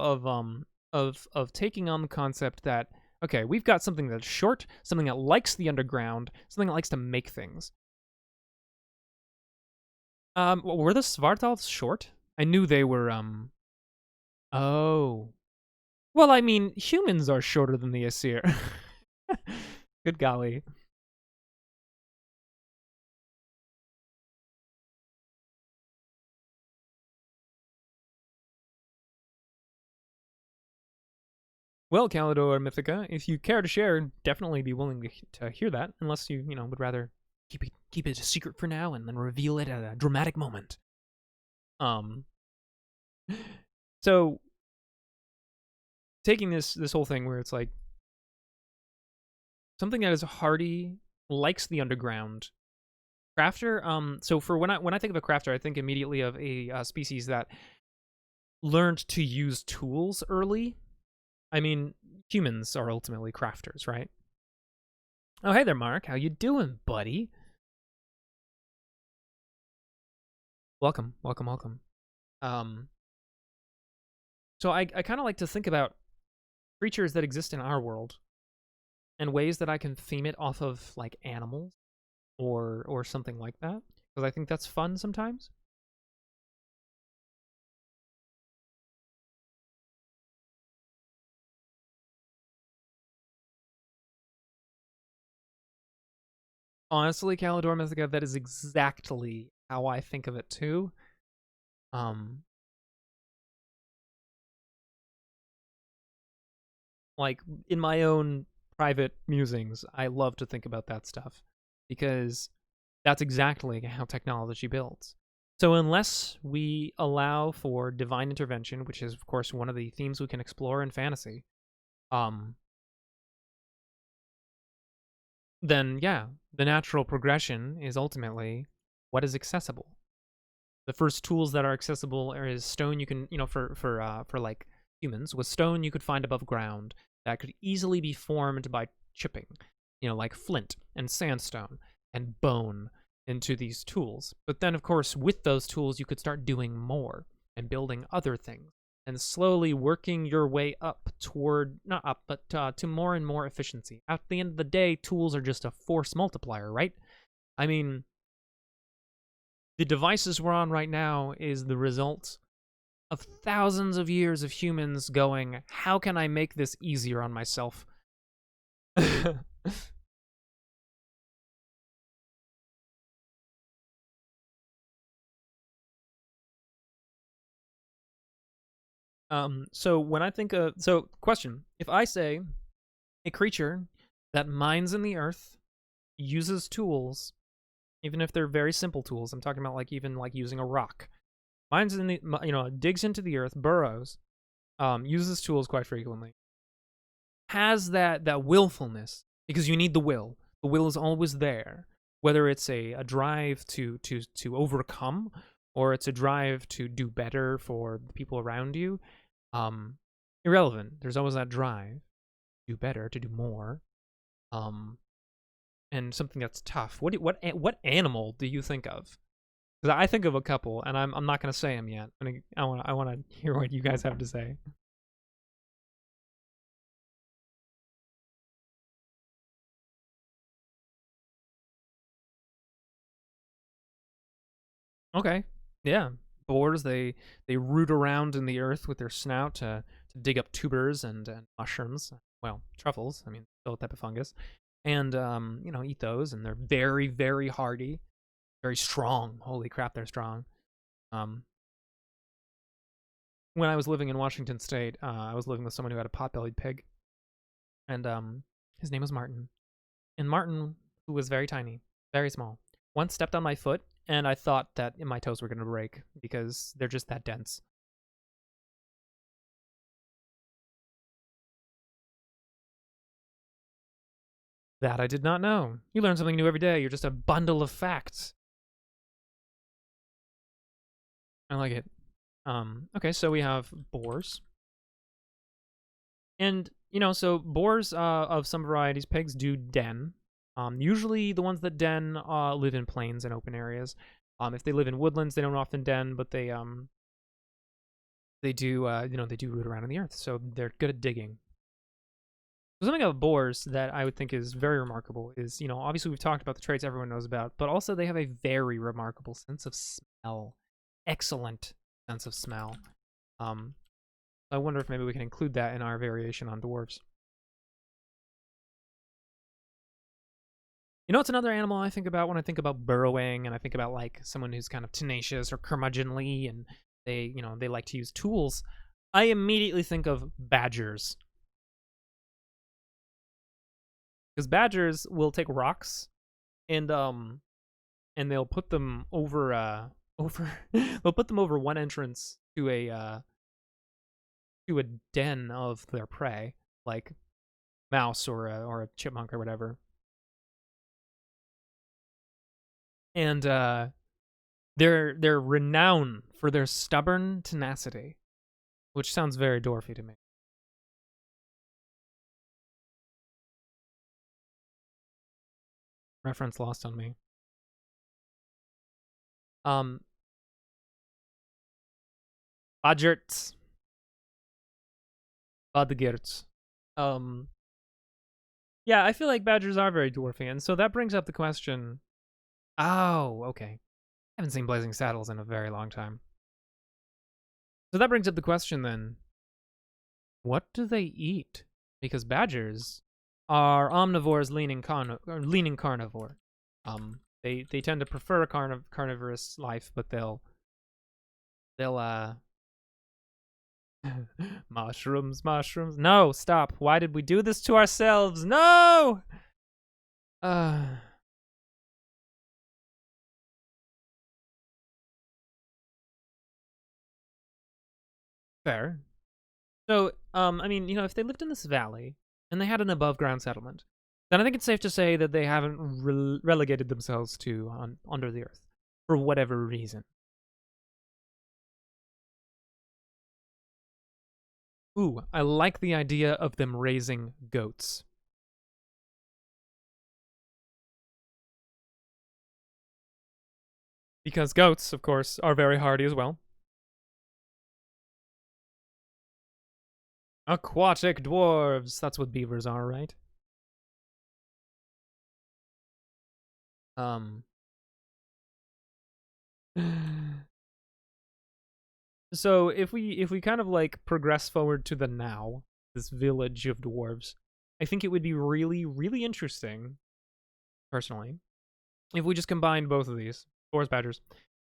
taking on the concept that, okay, we've got something that's short, something that likes the underground, something that likes to make things. Were the Svartalfs short? I knew they were, oh. Well, I mean, humans are shorter than the Aesir. Good golly. Well, Calidor Mythica, if you care to share, definitely be willing to hear that, unless you would rather keep it a secret for now and then reveal it at a dramatic moment. So taking this whole thing where it's like something that is hardy, likes the underground. Crafter, so for when I think of a crafter, I think immediately of a species that learned to use tools early. I mean, humans are ultimately crafters, right? Oh, hey there, Mark. How you doing, buddy? Welcome. So I kind of like to think about creatures that exist in our world and ways that I can theme it off of like animals or something like that, because I think that's fun sometimes. Honestly, Calidor Mythica, that is exactly how I think of it too. Like in my own private musings, I love to think about that stuff because that's exactly how technology builds. So unless we allow for divine intervention, which is of course one of the themes we can explore in fantasy, then yeah, the natural progression is ultimately what is accessible. The first tools that are accessible is stone. You can, for like humans, with stone you could find above ground that could easily be formed by chipping, like flint and sandstone and bone into these tools. But then, of course, with those tools, you could start doing more and building other things and slowly working your way up toward, not up, but to more and more efficiency. At the end of the day, tools are just a force multiplier, right? I mean, the devices we're on right now is the result of thousands of years of humans going, how can I make this easier on myself? So when I think of, so question, if I say a creature that mines in the earth, uses tools, even if they're very simple tools, I'm talking about like even like using a rock, mines in the, digs into the earth, burrows, uses tools quite frequently, has that willfulness, because you need the will. The will is always there, whether it's a drive to overcome or it's a drive to do better for the people around you. Um, Irrelevant. There's always that drive to do better, to do more. And something that's tough. What animal do you think of? Because I think of a couple, and I'm not gonna say them yet. I want to hear what you guys have to say. Okay. Yeah. Boars, they root around in the earth with their snout to dig up tubers and mushrooms. Well, truffles. I mean, still a type of fungus. And eat those, and they're very, very hardy, very strong. Holy crap, they're strong. Um, when I was living in Washington State, I was living with someone who had a pot-bellied pig, and his name was Martin. And Martin, who was very tiny, very small, once stepped on my foot, and I thought that my toes were going to break because they're just that dense. That I did not know. You learn something new every day. You're just a bundle of facts. I like it. Okay, so we have boars. And, so boars of some varieties, pigs do den. Usually the ones that den live in plains and open areas. If they live in woodlands, they don't often den, but they do they do root around in the earth, so they're good at digging. Something about boars that I would think is very remarkable is, obviously we've talked about the traits everyone knows about, but also they have a very remarkable sense of smell. Excellent sense of smell. I wonder if maybe we can include that in our variation on dwarves. It's another animal I think about when I think about burrowing, and I think about like someone who's kind of tenacious or curmudgeonly, and they like to use tools. I immediately think of badgers. Because badgers will take rocks and they'll put them over they'll put them over one entrance to a den of their prey, like mouse or a chipmunk or whatever. And they're renowned for their stubborn tenacity, which sounds very dwarfy to me. Reference lost on me. Badgerts. Badgerts. Yeah, I feel like badgers are very dwarfy, and so that brings up the question. Oh, okay. I haven't seen Blazing Saddles in a very long time. So that brings up the question then. What do they eat? Because badgers are omnivores leaning carnivore. They tend to prefer a carnivorous life, but they'll mushrooms. No, stop. Why did we do this to ourselves? No! Fair. So, I mean, you know, if they lived in this valley and they had an above-ground settlement, then I think it's safe to say that they haven't relegated themselves to under the earth for whatever reason. Ooh, I like the idea of them raising goats. Because goats, of course, are very hardy as well. Aquatic dwarves. That's what beavers are, right? So if we kind of like progress forward to the now, this village of dwarves, I think it would be really, really interesting, personally, if we just combined both of these, dwarves, badgers,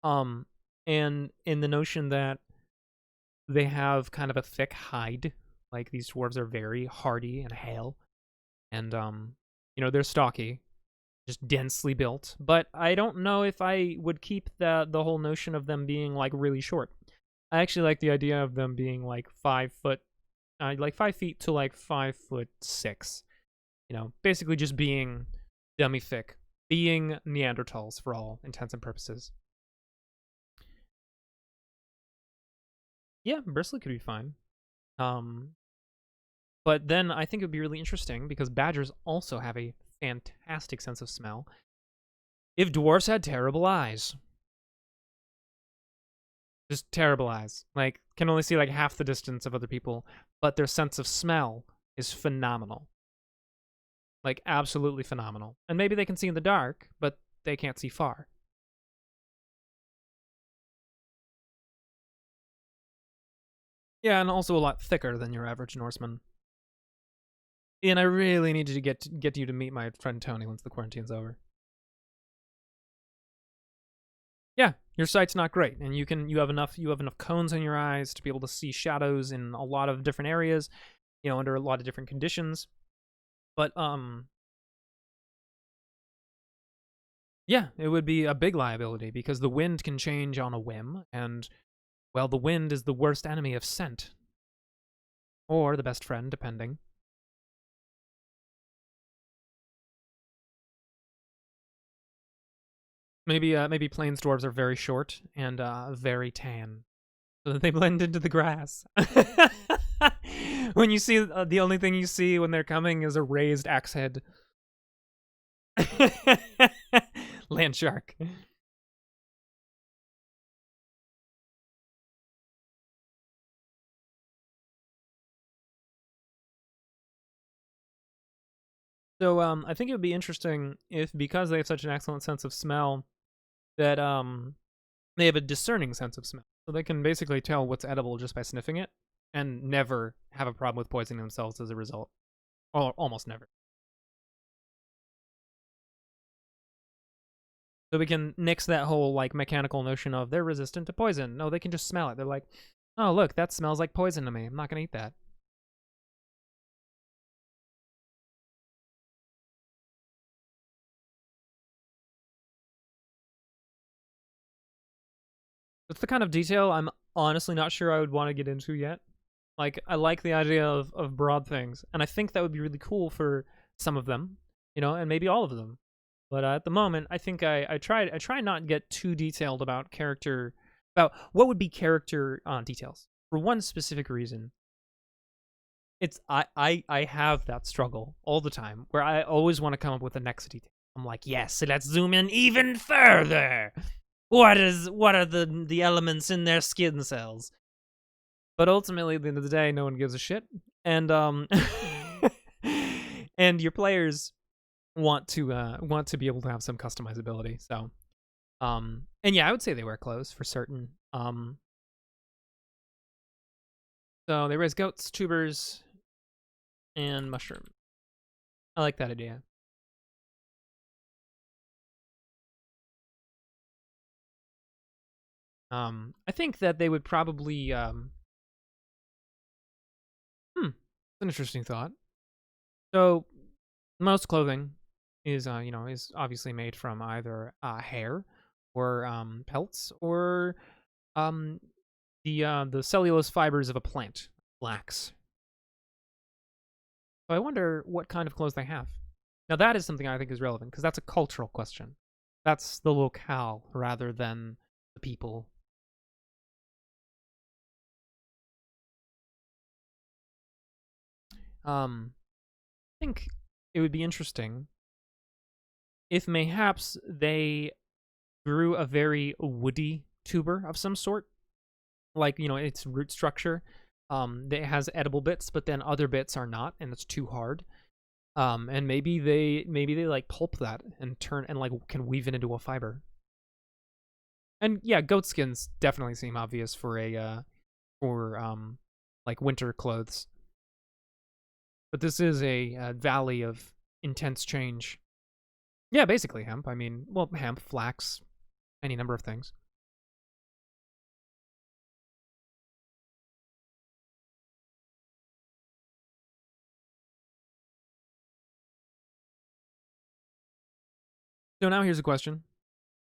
and in the notion that they have kind of a thick hide, like these dwarves are very hardy and hale, and you know, they're stocky, just densely built. But I don't know if I would keep the whole notion of them being like really short. I actually like the idea of them being like 5 foot, like 5 feet to like 5'6". You know, basically just being dummy thick, being Neanderthals for all intents and purposes. Yeah, bristly could be fine. But then I think it would be really interesting because badgers also have a fantastic sense of smell. If dwarves had terrible eyes. Just terrible eyes. Like, can only see like half the distance of other people, but their sense of smell is phenomenal. Like, absolutely phenomenal. And maybe they can see in the dark, but they can't see far. Yeah, and also a lot thicker than your average Norseman. And I really needed to get you to meet my friend Tony once the quarantine's over. Yeah, your sight's not great, and you have enough cones in your eyes to be able to see shadows in a lot of different areas, you know, under a lot of different conditions. But yeah, it would be a big liability because the wind can change on a whim, and well, the wind is the worst enemy of scent, or the best friend, depending. Maybe plains dwarves are very short and very tan, so that they blend into the grass. When you see the only thing you see when they're coming is a raised axe head. Land shark. So I think it would be interesting if, because they have such an excellent sense of smell, that they have a discerning sense of smell. So they can basically tell what's edible just by sniffing it and never have a problem with poisoning themselves as a result. Or almost never. So we can nix that whole like mechanical notion of they're resistant to poison. No, they can just smell it. They're like, oh look, that smells like poison to me. I'm not gonna eat that. That's the kind of detail I'm honestly not sure I would want to get into yet. Like, I like the idea of broad things, and I think that would be really cool for some of them, and maybe all of them. But at the moment, I think I try not to get too detailed about what would be character details. For one specific reason, it's I have that struggle all the time where I always want to come up with the next detail. I'm like, yes, let's zoom in even further. What are the elements in their skin cells? But ultimately, at the end of the day, no one gives a shit, and and your players want to be able to have some customizability. So, and yeah, I would say they wear clothes for certain. So they raise goats, tubers, and mushroom. I like that idea. I think that they would probably an interesting thought. So most clothing is is obviously made from either hair or pelts or um the cellulose fibers of a plant, flax. So I wonder what kind of clothes they have. Now that is something I think is relevant because that's a cultural question. That's the locale rather than the people. I think it would be interesting if mayhaps they grew a very woody tuber of some sort, like its root structure. That has edible bits, but then other bits are not, and it's too hard. And maybe they like pulp that and turn and like can weave it into a fiber. And yeah, goat skins definitely seem obvious for like winter clothes. But this is a valley of intense change. Yeah, basically hemp. I mean, well, hemp, flax, any number of things. So now here's a question: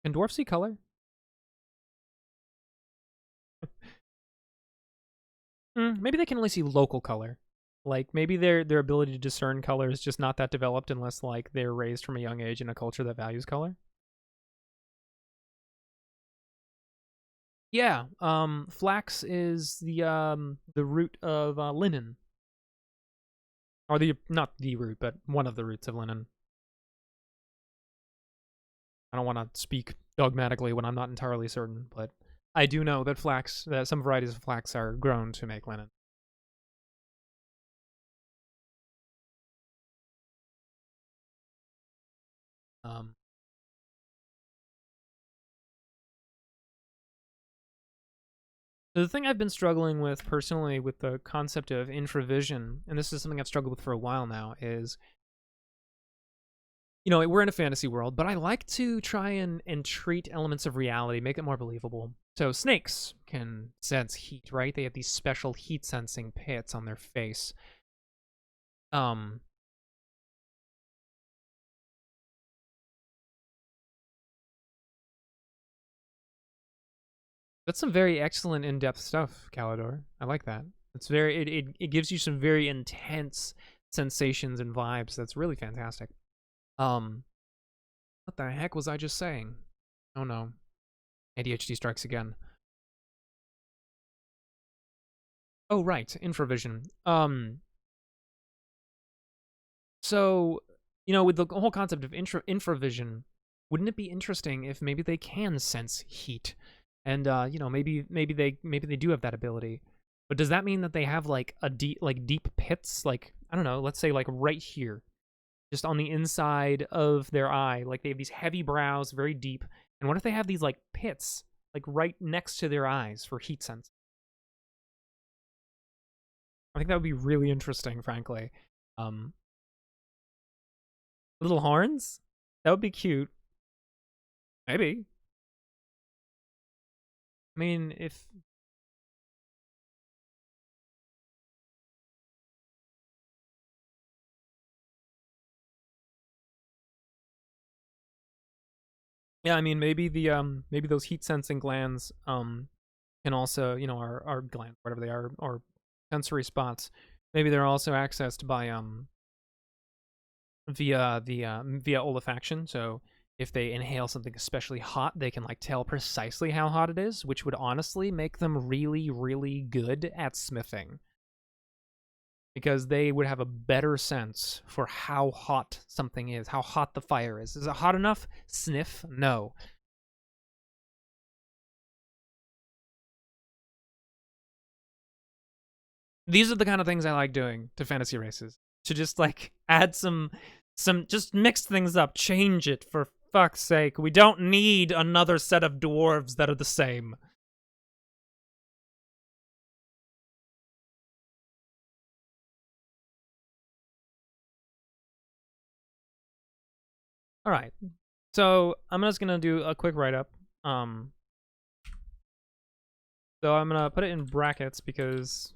can dwarfs see color? Maybe they can only see local color. Like maybe their ability to discern color is just not that developed unless like they're raised from a young age in a culture that values color. Yeah, flax is the root of linen, or the not the root, but one of the roots of linen. I don't want to speak dogmatically when I'm not entirely certain, but I do know that some varieties of flax are grown to make linen. Um, so the thing I've been struggling with personally with the concept of infravision, and this is something I've struggled with for a while now, is we're in a fantasy world, but I like to try and treat elements of reality, make it more believable. So snakes can sense heat, right? They have these special heat sensing pits on their face. Um, that's some very excellent in-depth stuff, Calidor. I like that. It gives you some very intense sensations and vibes. That's really fantastic. Um, what the heck was I just saying? Oh no, ADHD strikes again. Oh right, infravision. So, with the whole concept of infravision, wouldn't it be interesting if maybe they can sense heat, and maybe they do have that ability, but does that mean that they have like deep pits, like I don't know, let's say like right here, just on the inside of their eye, like they have these heavy brows, very deep, and what if they have these like pits, like right next to their eyes for heat sense? I think that would be really interesting, frankly. Um, Little horns, that would be cute. Maybe. I mean, if Yeah, I mean, maybe those heat sensing glands can also, our glands, whatever they are, or sensory spots. Maybe they're also accessed by via olfaction. So if they inhale something especially hot, they can like tell precisely how hot it is, which would honestly make them really, really good at smithing. Because they would have a better sense for how hot something is, how hot the fire is. Is it hot enough? Sniff? No. These are the kind of things I like doing to fantasy races. To just like add just mix things up, change it for fuck's sake. We don't need another set of dwarves that are the same. All right. So I'm just gonna do a quick write up. So I'm gonna put it in brackets because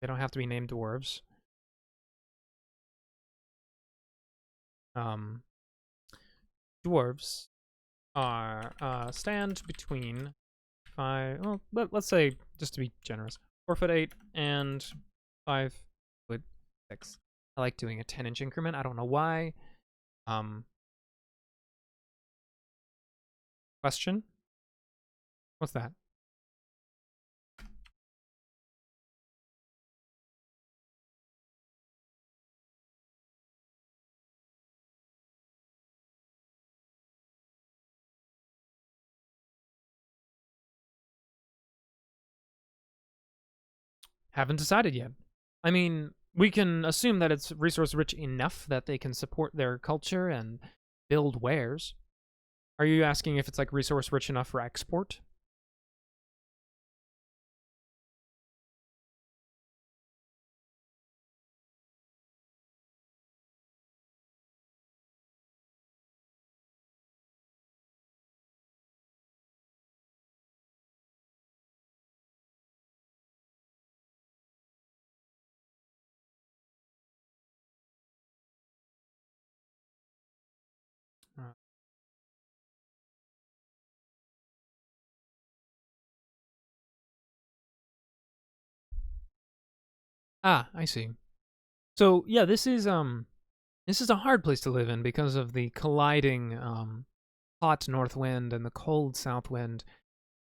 they don't have to be named dwarves. Dwarves are stand between 5. Well, let's say, just to be generous, 4'8" and 5'6". I like doing a 10-inch increment. I don't know why. Question? What's that? Haven't decided yet. I mean, we can assume that it's resource rich enough that they can support their culture and build wares. Are you asking if it's like resource rich enough for export? Uh, I see. So yeah, this is a hard place to live in because of the colliding hot north wind and the cold south wind.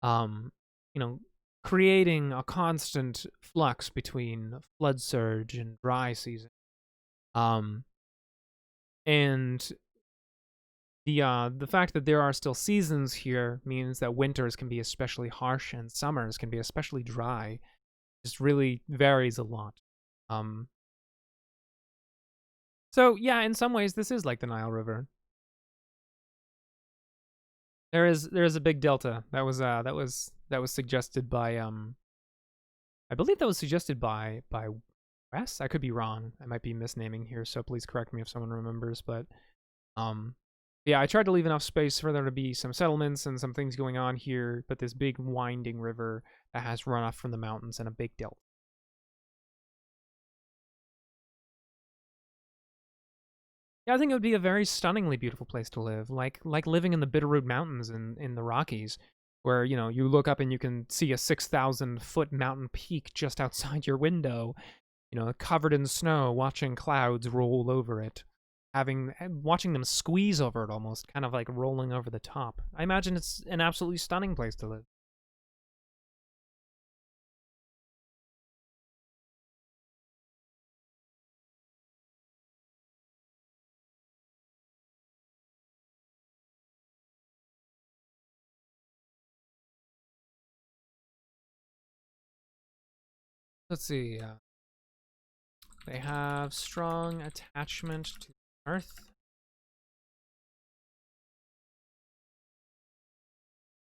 Um, you know, creating a constant flux between flood surge and dry season. Um, and the fact that there are still seasons here means that winters can be especially harsh and summers can be especially dry. Just really varies a lot. Um, so yeah, in some ways, this is like the Nile River. There is a big delta that was suggested by I believe that was suggested by Wes. I could be wrong. I might be misnaming here, so please correct me if someone remembers. But um, yeah, I tried to leave enough space for there to be some settlements and some things going on here, but this big winding river that has runoff from the mountains and a big delta. Yeah, I think it would be a very stunningly beautiful place to live, like living in the Bitterroot Mountains in the Rockies, where you look up and you can see a 6,000-foot mountain peak just outside your window, covered in snow, watching clouds roll over it, watching them squeeze over it almost, kind of like rolling over the top. I imagine it's an absolutely stunning place to live. Let's see. They have strong attachment to Earth.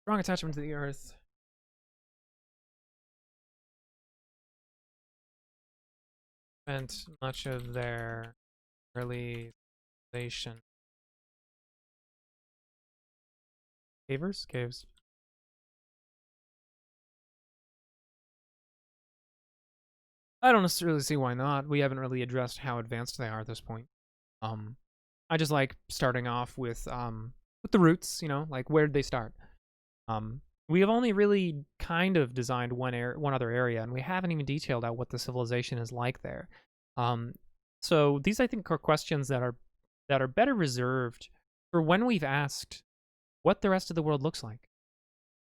Strong attachment to the Earth. Spent much of their early civilization. Caves. I don't necessarily see why not. We haven't really addressed how advanced they are at this point. Um, I just like starting off with with the roots, you know, like where did they start? We have only really kind of designed one other area, and we haven't even detailed out what the civilization is like there. So these, I think, are questions that are better reserved for when we've asked what the rest of the world looks like.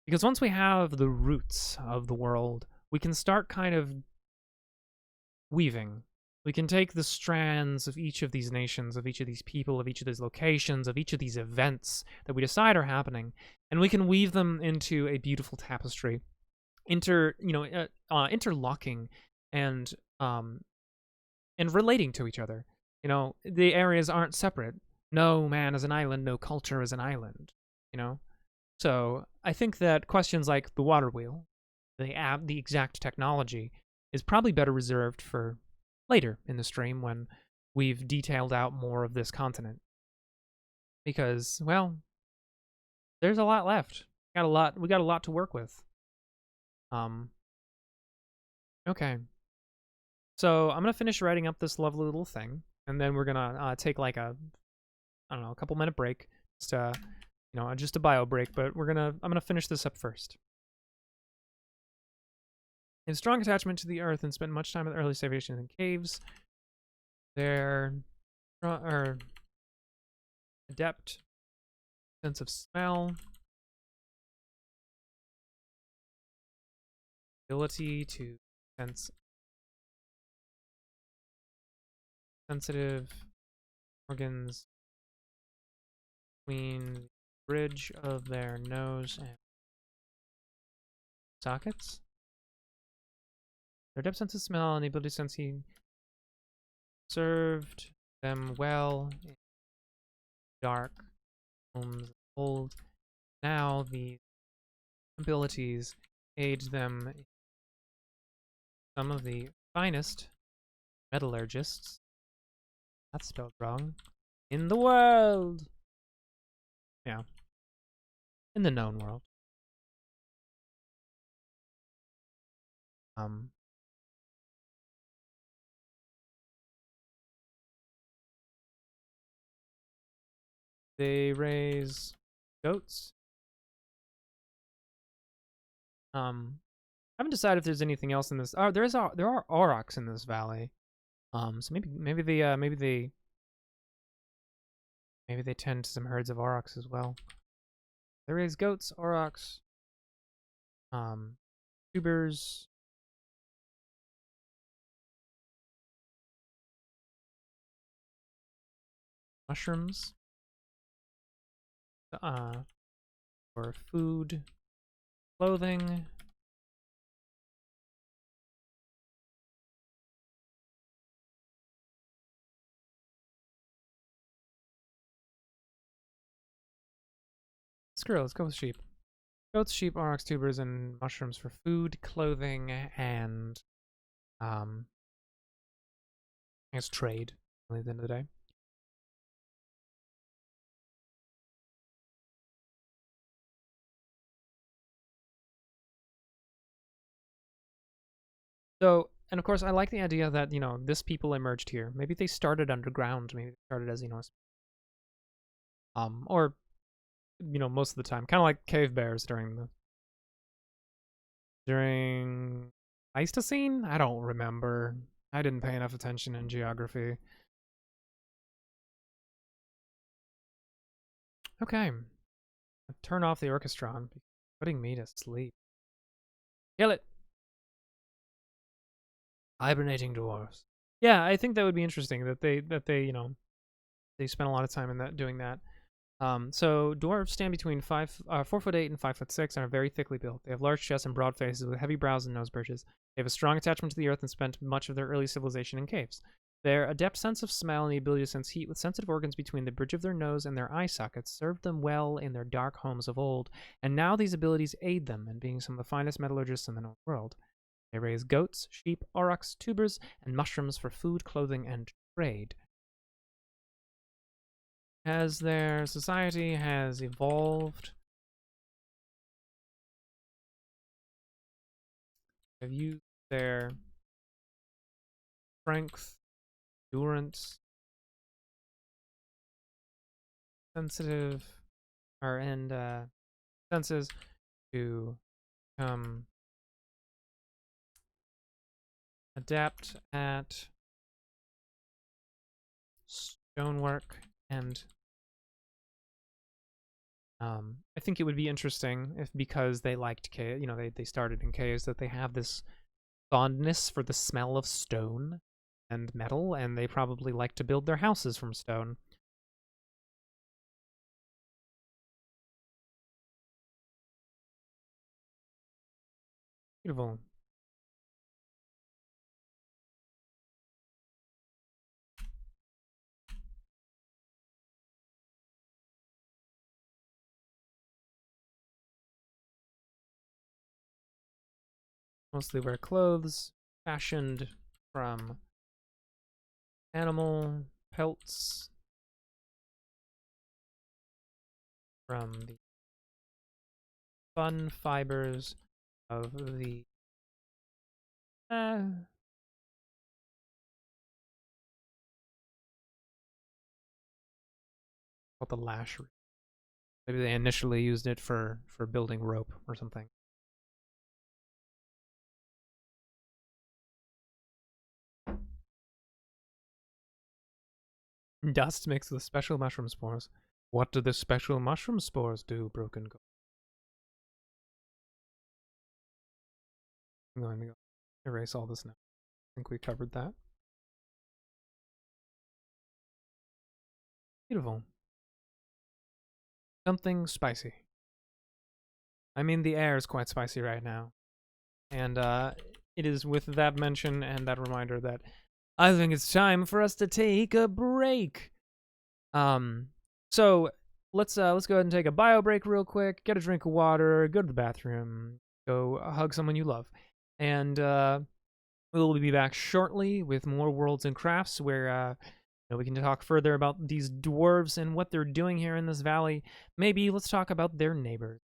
Because once we have the roots of the world, we can start kind of weaving. We can take the strands of each of these nations, of each of these people, of each of these locations, of each of these events that we decide are happening, and we can weave them into a beautiful tapestry, interlocking and relating to each other. You know, the areas aren't separate. No man is an island, no culture is an island. You know, so I think that questions like the water wheel, the exact technology, is probably better reserved for later in the stream when we've detailed out more of this continent. Because, well, there's a lot left. We got a lot to work with. Okay. So I'm gonna finish writing up this lovely little thing, and then we're gonna take like a couple minute break, just a bio break. But I'm gonna finish this up first. In strong attachment to the earth and spent much time in the early civilizations in caves. Their adept sense of smell, ability to sense sensitive organs between the bridge of their nose and sockets. Their depth sense of smell and the ability to sense heat served them well in dark homes old. Now the abilities aid them in some of the finest metallurgists, that's spelled wrong, in the world. Yeah. In the known world. They raise goats. I haven't decided if there's anything else in this. Oh, there are aurochs in this valley. So maybe they tend to some herds of aurochs as well. They raise goats, aurochs, tubers, mushrooms, for food, clothing, screw it, let's go with sheep. Goats, sheep, aurochs, tubers, and mushrooms for food, clothing, and I guess trade at the end of the day. So, and of course, I like the idea that, this people emerged here. Maybe they started underground. Maybe they started as, or, most of the time, kind of like cave bears during Pleistocene? I don't remember. I didn't pay enough attention in geography. Okay. Turn off the orchestron. Putting me to sleep. Kill it. Hibernating dwarves. Yeah, I think that would be interesting that they they spent a lot of time in doing that. So dwarves stand between 4'8" and 5'6" and are very thickly built. They have large chests and broad faces with heavy brows and nose bridges. They have a strong attachment to the earth and spent much of their early civilization in caves. Their adept sense of smell and the ability to sense heat with sensitive organs between the bridge of their nose and their eye sockets served them well in their dark homes of old, and now these abilities aid them in being some of the finest metallurgists in the known world. They raise goats, sheep, aurochs, tubers, and mushrooms for food, clothing, and trade. As their society has evolved, have used their strength, endurance, sensitive or and senses to adapt at stonework, and I think it would be interesting if, because they liked caves, you know, they started in caves, that they have this fondness for the smell of stone and metal, and they probably like to build their houses from stone. Beautiful. Mostly wear clothes fashioned from animal pelts, from the fun fibers of the called the lash root. Maybe they initially used it for building rope or something. Dust mixed with special mushroom spores. What do the special mushroom spores do, Broken Gold? I'm going to go erase all this now. I think we covered that. Beautiful. Something spicy. I mean, the air is quite spicy right now. And it is with that mention and that reminder that I think it's time for us to take a break. So let's go ahead and take a bio break real quick, get a drink of water, go to the bathroom, go hug someone you love. And we'll be back shortly with more Worlds and Crafts, where we can talk further about these dwarves and what they're doing here in this valley. Maybe let's talk about their neighbors.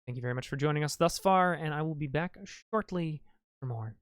Thank you very much for joining us thus far, and I will be back shortly for more.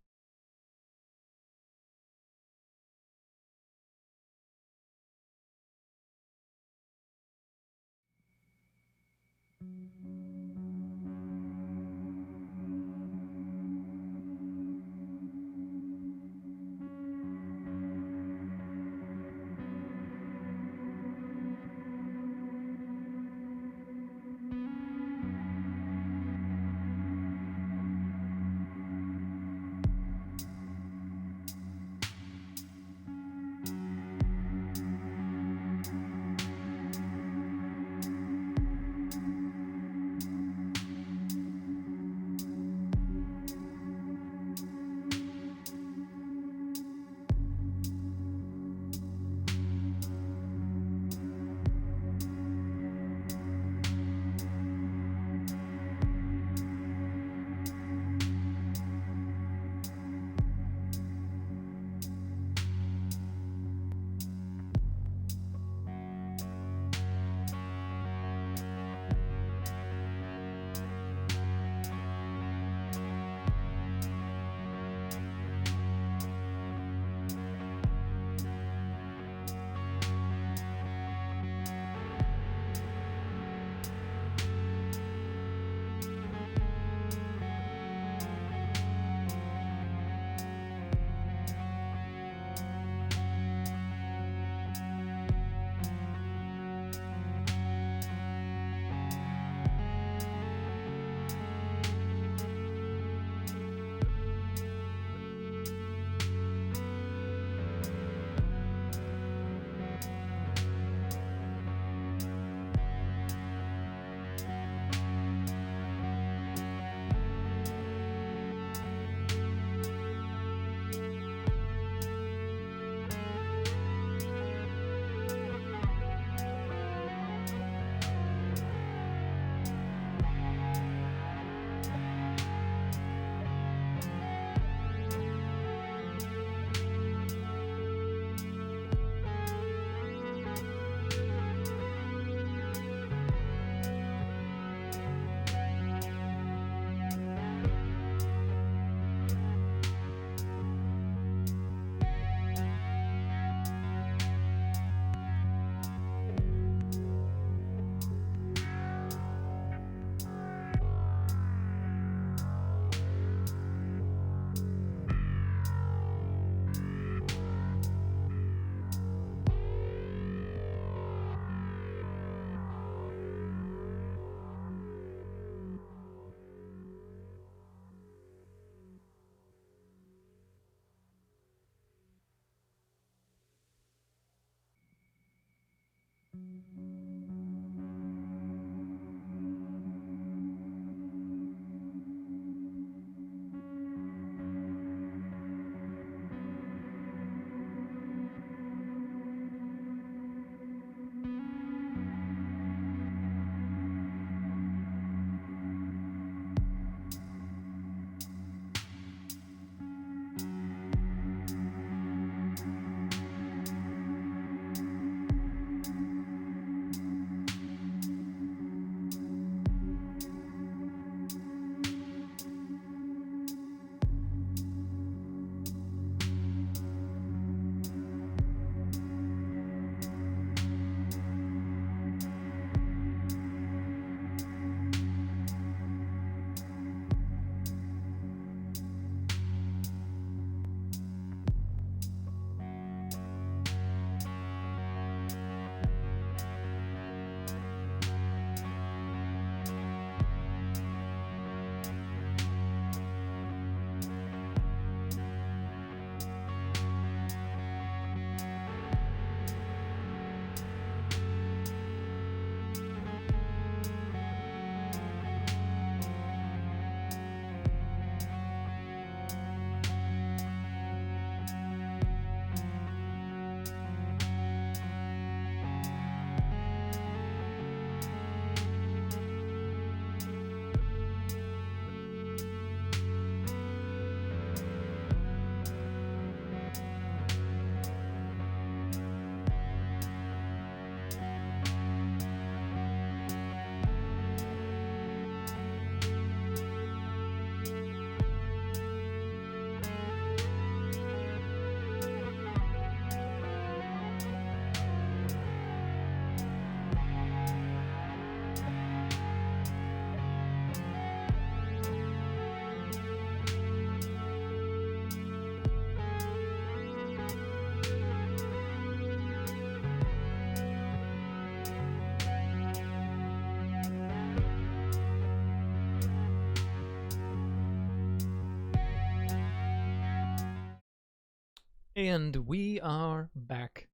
And we are back.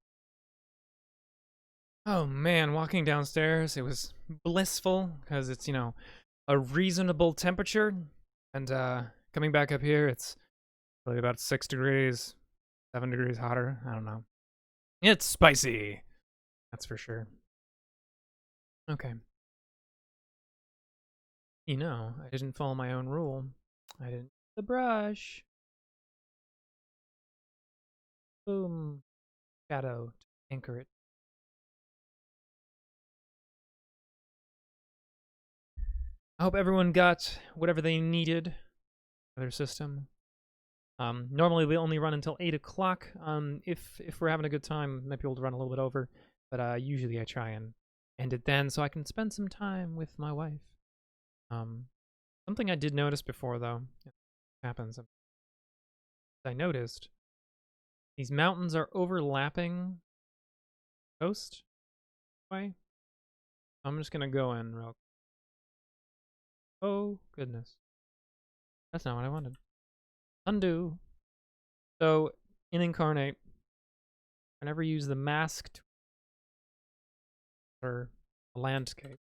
Oh man, walking downstairs, it was blissful because it's, a reasonable temperature. And coming back up here, it's probably about 6 degrees, 7 degrees hotter. I don't know. It's spicy. That's for sure. Okay. I didn't follow my own rule. I didn't use the brush. Boom. Shadow to anchor it. I hope everyone got whatever they needed for their system. Normally we only run until 8 o'clock. If we're having a good time, might be able to run a little bit over. But usually I try and end it then so I can spend some time with my wife. Something I did notice before though, happens. I noticed these mountains are overlapping the coast way. I'm just gonna go in real quick. Oh goodness. That's not what I wanted. Undo. So in Incarnate, whenever you use the mask or a landscape,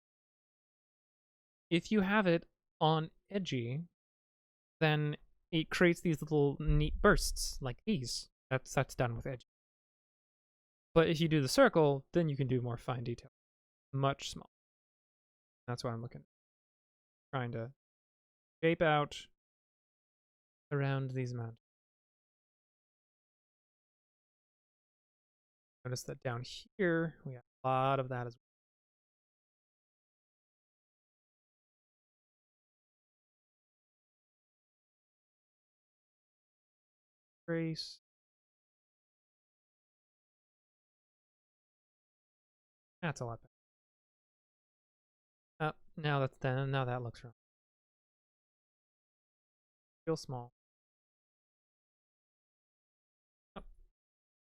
if you have it on edgy, then it creates these little neat bursts like these. That's done with edgy. But if you do the circle, then you can do more fine detail. Much smaller. That's what I'm looking at. Trying to shape out around these mountains. Notice that down here, we have a lot of that as well. Trace. That's a lot better. Now that looks wrong. Real small. Oh,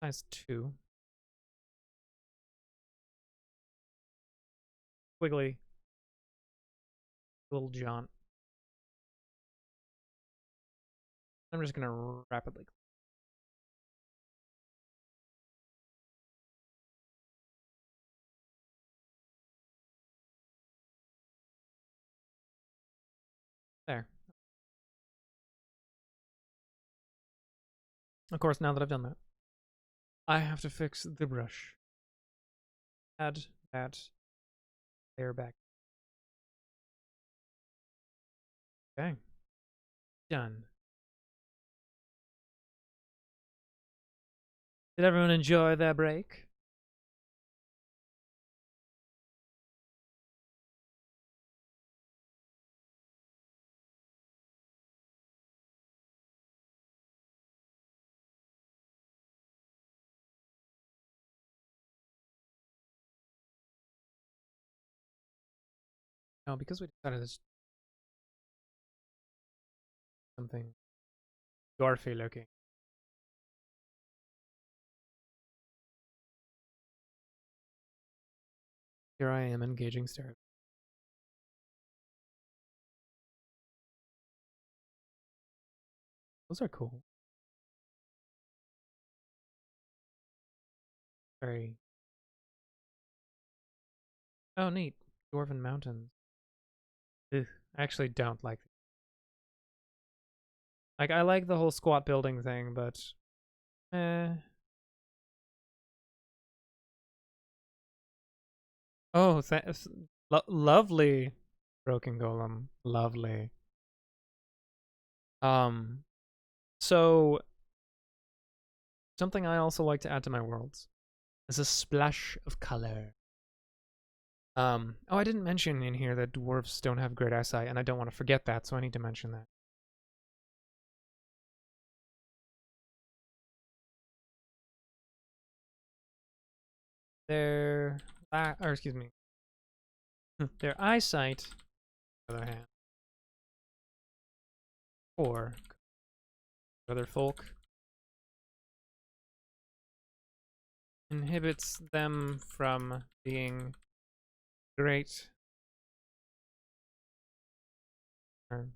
size 2. Wiggly. Little jaunt. I'm just gonna rapidly. There. Of course, now that I've done that, I have to fix the brush. Add that layer back. Okay. Done. Did everyone enjoy their break? No, because we decided this something dwarfy looking. Here I am engaging stereotypes. Those are cool. Very. Oh, neat. Dwarven mountains. Ugh, I actually don't like. Like, I like the whole squat building thing, but Oh, lovely, broken golem, lovely. Um, so something I also like to add to my worlds is a splash of color. Oh, I didn't mention in here that dwarves don't have great eyesight, and I don't want to forget that, so I need to mention that. Their, or excuse me, their eyesight, on the other hand, or other folk, inhibits them from being great, or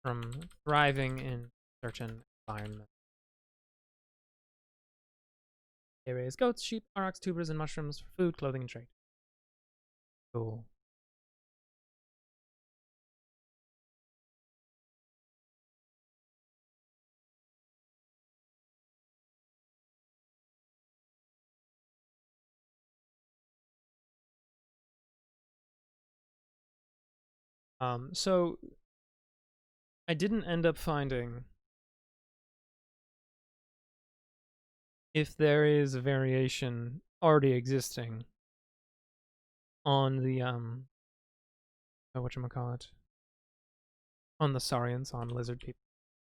from thriving in certain environments. They raise goats, sheep, aurochs, tubers, and mushrooms for food, clothing, and trade. Cool. So I didn't end up finding if there is a variation already existing on the whatchamacallit, on the Saurians, on lizard people.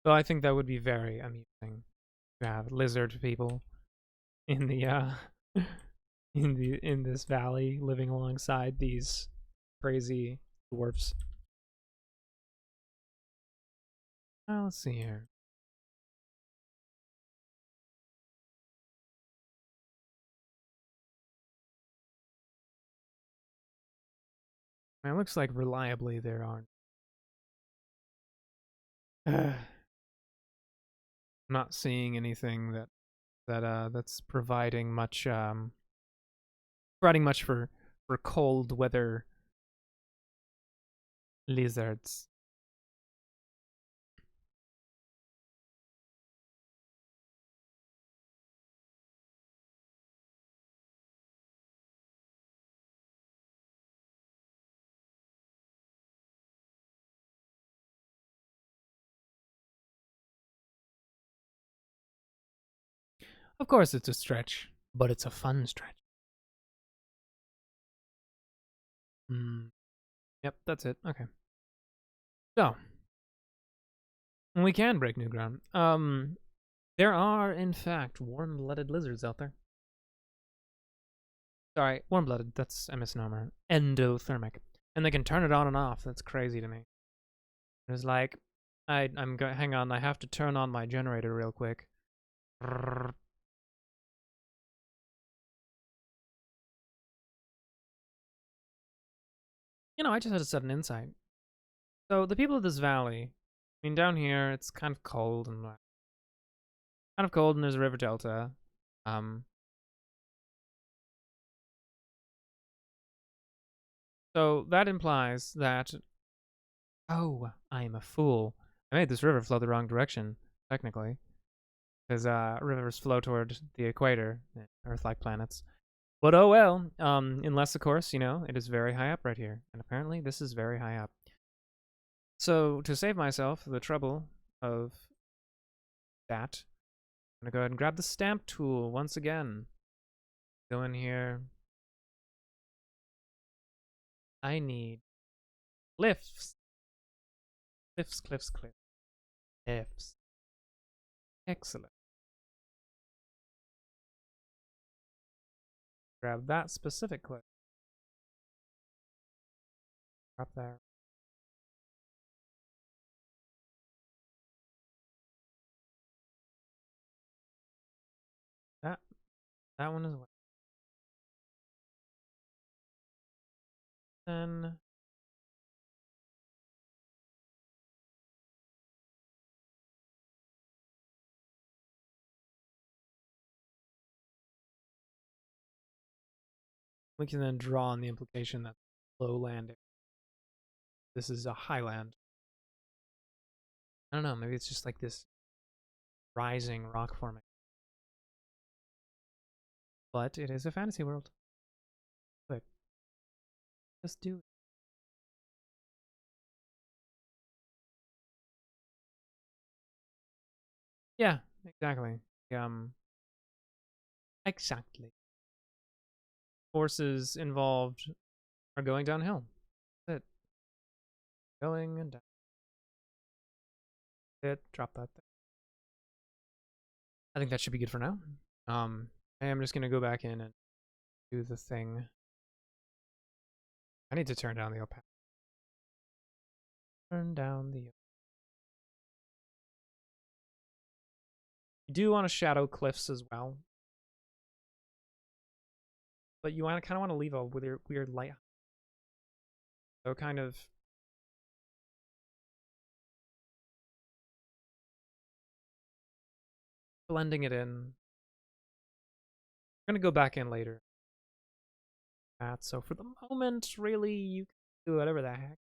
So I think that would be very amusing to have lizard people in the in this valley living alongside these crazy dwarfs. Let's see here. It looks like reliably there aren't. I'm not seeing anything that's providing much for cold weather lizards. Of course, it's a stretch, but it's a fun stretch. Yep, that's it. Okay. So, we can break new ground. There are, in fact, warm-blooded lizards out there. Sorry, warm-blooded. That's a misnomer. Endothermic. And they can turn it on and off. That's crazy to me. It's like, hang on, I have to turn on my generator real quick. You know, I just had a sudden insight. So the people of this valley, I mean, down here it's kind of cold and there's a river delta. So that implies that, oh, I am a fool. I made this river flow the wrong direction, technically, because rivers flow toward the equator, Earth-like planets. But oh well. Unless of course, you know, it is very high up right here, and apparently this is very high up. So to save myself the trouble of that, I'm gonna go ahead and grab the stamp tool once again. Go in here. I need cliffs. Cliffs. Excellent. Grab that specific cliff. Up there. That one as well. Then we can then draw on the implication that low landing. This is a highland. I don't know, maybe it's just like this rising rock formation. But it is a fantasy world. But just do it. Yeah, exactly. Exactly. Forces involved are going downhill. That's it. Going and down. Drop that there. I think that should be good for now. I am just gonna go back in and do the thing. I need to turn down the opacity. Turn down the. You do want to shadow cliffs as well, but you kind of want to leave a weird light. So kind of blending it in. We're gonna go back in later. So for the moment, really, you can do whatever the heck.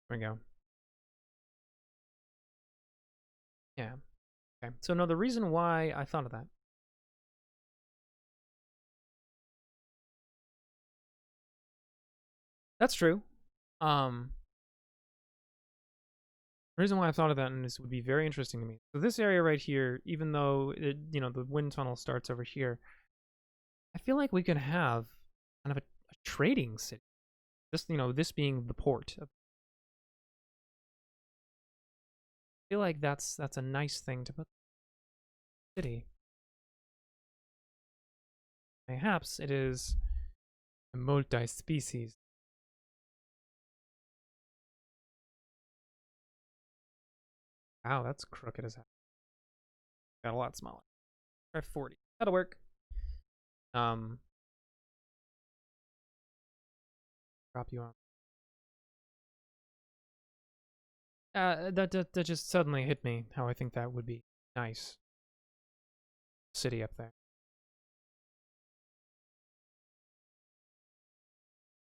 There we go. Yeah. Okay. So no, the reason why I thought of that. That's true. The reason why I thought of that, and this would be very interesting to me. So this area right here, even though it, the wind tunnel starts over here, I feel like we could have kind of a trading city. Just this being the port. I feel like that's a nice thing to put in the city. Perhaps it is a multi-species. Wow, that's crooked as hell. Got a lot smaller. Try 40. That'll work. Drop you on. That just suddenly hit me how I think that would be nice. City up there.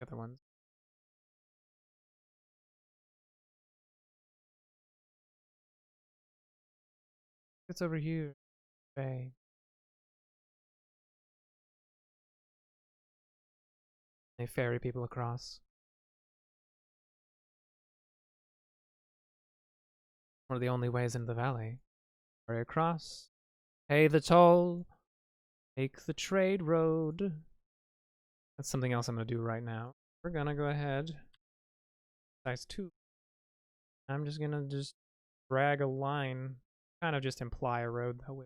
The other ones. It's over here. Bay. They ferry people across. One of the only ways in the valley. Ferry across. Pay the toll. Take the trade road. That's something else I'm going to do right now. We're going to go ahead. Size 2. I'm just going to drag a line. Kind of just imply a road that way.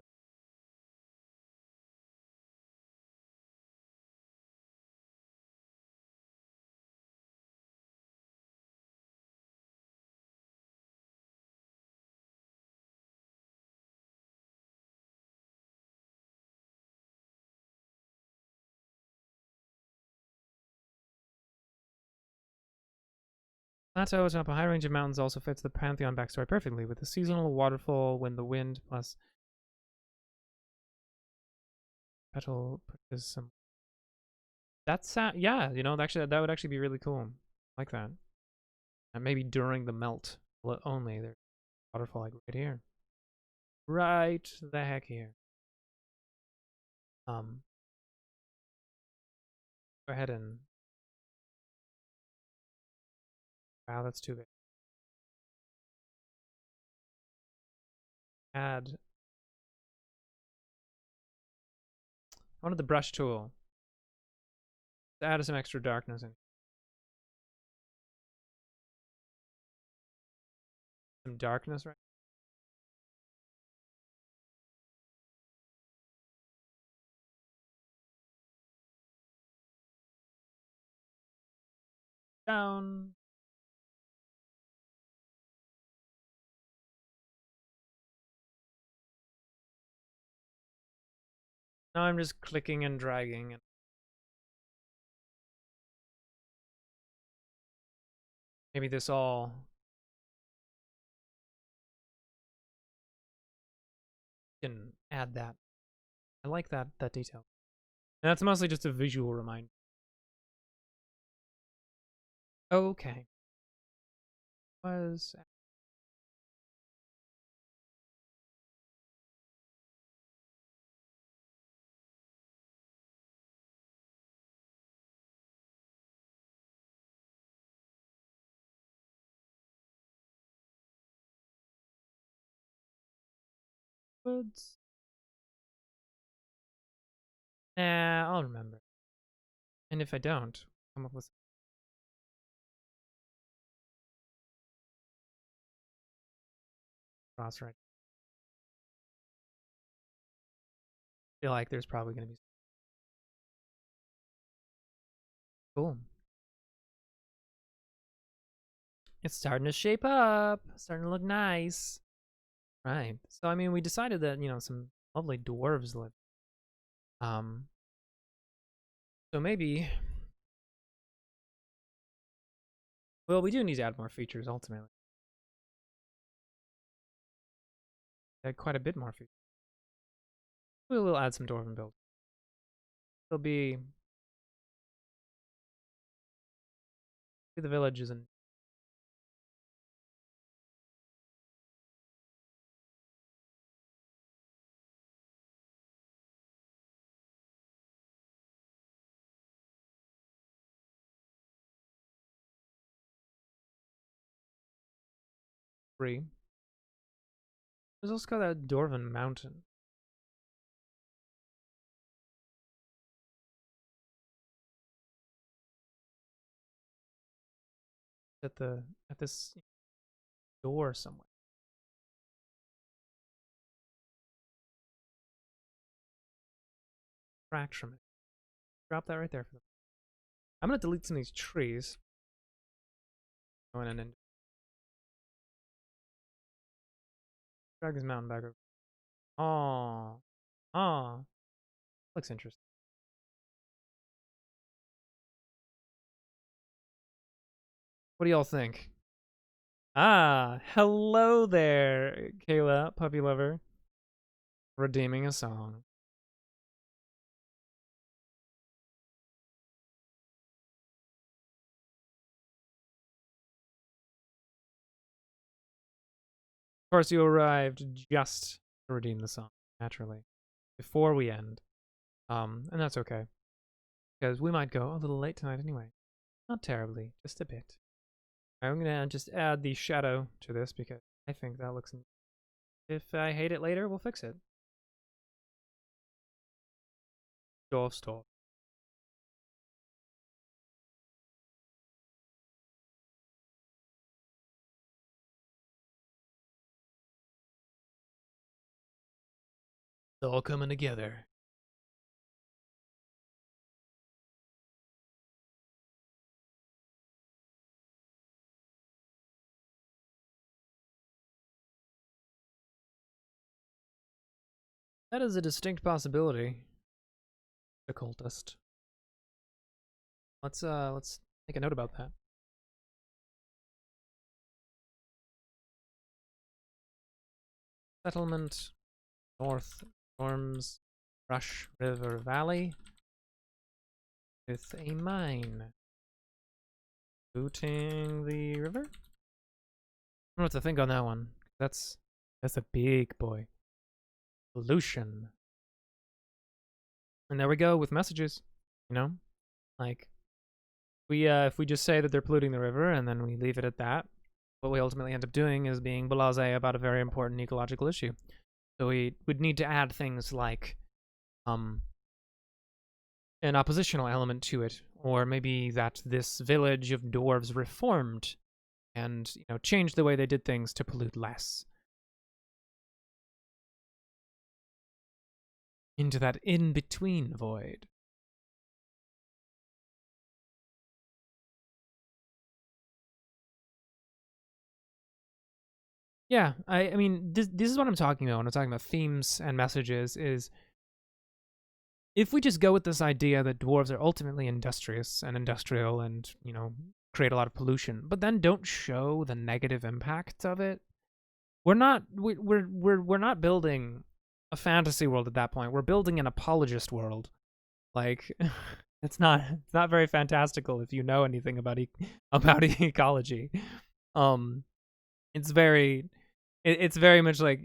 Plateau atop a high range of mountains also fits the Pantheon backstory perfectly, with the seasonal waterfall when the wind plus petal is some. That's yeah, actually that would actually be really cool. I like that. And maybe during the melt only, there's a waterfall like right here. Right the heck here. Go ahead and. Wow, that's too big. Add. I wanted the brush tool. To add some extra darkness in. Some darkness, right? Down. Now I'm just clicking and dragging. And maybe this all can add that. I like that detail. And that's mostly just a visual reminder. Okay. Was woods. Nah, I'll remember. And if I don't, come up with cross right. Feel like there's probably gonna be cool. It's starting to shape up. Starting to look nice. Right. So I mean we decided that, some lovely dwarves live. So maybe. Well, we do need to add more features ultimately. Add quite a bit more features. We will add some dwarven build. It'll be the villages and free. There's also got that Dwarven mountain. At this door somewhere. Tracks from it. Drop that right there for them. I'm gonna delete some of these trees. Going in and drag this mountain back over. Oh, oh, looks interesting. What do y'all think? Ah, hello there, Kayla, puppy lover. Redeeming a song. Of course, you arrived just to redeem the song, naturally, before we end. And that's okay, because we might go a little late tonight anyway. Not terribly, just a bit. I'm gonna just add the shadow to this because I think that looks. If I hate it later, we'll fix it. Stop. It's all coming together. That is a distinct possibility. The cultist. Let's make a note about that. Settlement, North Storms, Rush River Valley, with a mine. Booting the river? I don't know what to think on that one. That's a big boy. Pollution. And there we go with messages. You know? Like if we just say that they're polluting the river and then we leave it at that, what we ultimately end up doing is being blasé about a very important ecological issue. So we would need to add things like an oppositional element to it, or maybe that this village of dwarves reformed and changed the way they did things to pollute less. Into that in-between void. Yeah, I mean, this is what I'm talking about when I'm talking about themes and messages, is if we just go with this idea that dwarves are ultimately industrious and industrial and, create a lot of pollution, but then don't show the negative impact of it, we're not building a fantasy world at that point. We're building an apologist world. Like it's not very fantastical if you know anything about about ecology. It's very much like,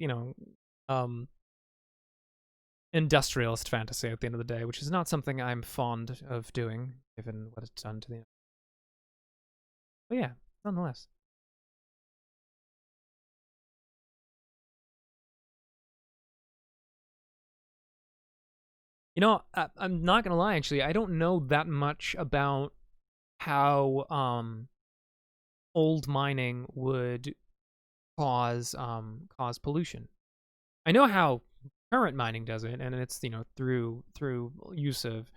industrialist fantasy at the end of the day, which is not something I'm fond of doing, given what it's done to the. But yeah, nonetheless. I'm not gonna lie. Actually, I don't know that much about how old mining would cause pollution. I know how current mining does it, and it's through use of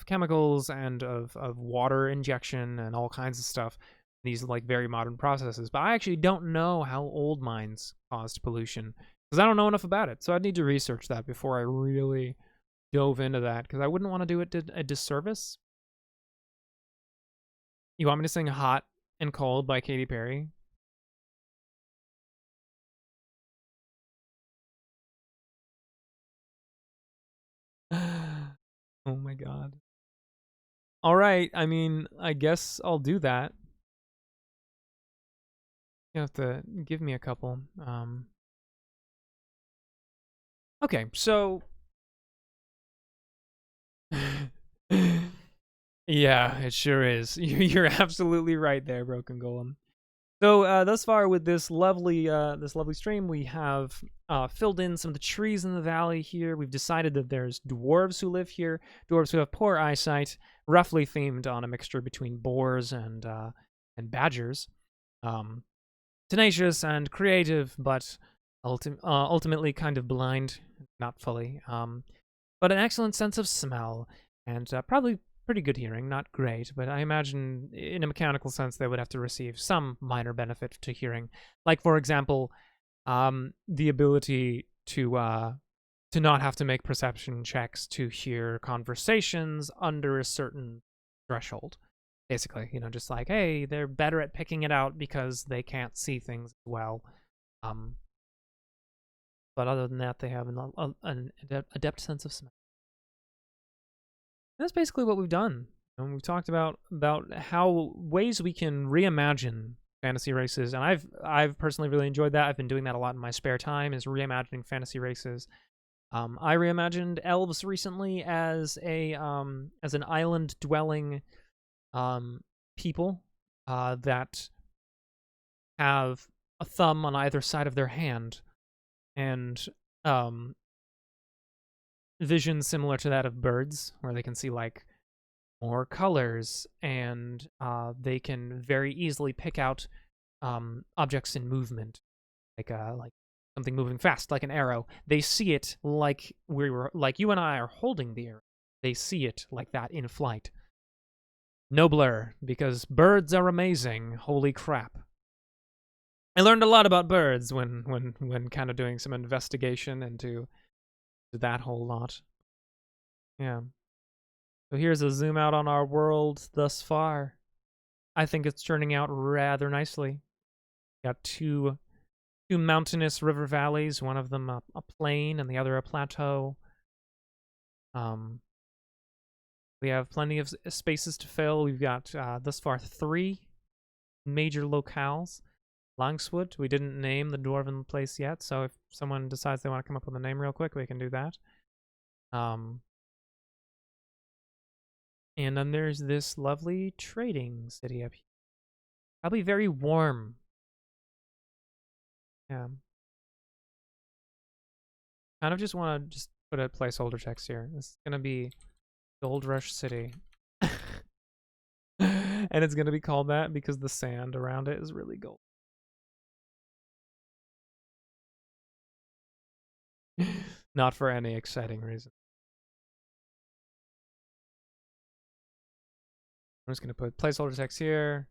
chemicals and of water injection and all kinds of stuff. These like very modern processes, but I actually don't know how old mines caused pollution because I don't know enough about it. So I'd need to research that before I really dove into that, because I wouldn't want to do it a disservice. You want me to sing "Hot and Cold" by Katy Perry? Oh my god. All right, I mean, I guess I'll do that. You have to give me a couple. Okay, so yeah, it sure is. You're absolutely right there, Broken Golem. So thus far with this lovely stream, we have filled in some of the trees in the valley here. We've decided that there's dwarves who live here, dwarves who have poor eyesight, roughly themed on a mixture between boars and badgers. Tenacious and creative, but ultimately kind of blind, not fully. But an excellent sense of smell, and probably pretty good hearing, not great, but I imagine in a mechanical sense they would have to receive some minor benefit to hearing. Like, for example, the ability to not have to make perception checks to hear conversations under a certain threshold. Basically, just like, hey, they're better at picking it out because they can't see things well. But other than that, they have an adept sense of smell. That's basically what we've done. And we've talked about how ways we can reimagine fantasy races, and I've personally really enjoyed that. I've been doing that a lot in my spare time, is reimagining fantasy races. I reimagined elves recently as an island dwelling people that have a thumb on either side of their hand, and vision similar to that of birds, where they can see like more colors, and they can very easily pick out objects in movement, like something moving fast, like an arrow. They see it like you and I are holding the arrow. They see it like that in flight. No blur, because birds are amazing. Holy crap. I learned a lot about birds when kind of doing some investigation into that whole lot. Yeah. So here's a zoom out on our world thus far. I think it's turning out rather nicely. Got two mountainous river valleys, one of them a plain and the other a plateau. We have plenty of spaces to fill. We've got thus far 3 major locales. Langswood, we didn't name the dwarven place yet, so if someone decides they want to come up with a name real quick, we can do that. And then there's this lovely trading city up here. Probably very warm. Yeah. Kind of just want to put a placeholder text here. This is going to be Gold Rush City. And it's going to be called that because the sand around it is really gold. Not for any exciting reason. I'm just going to put placeholder text here.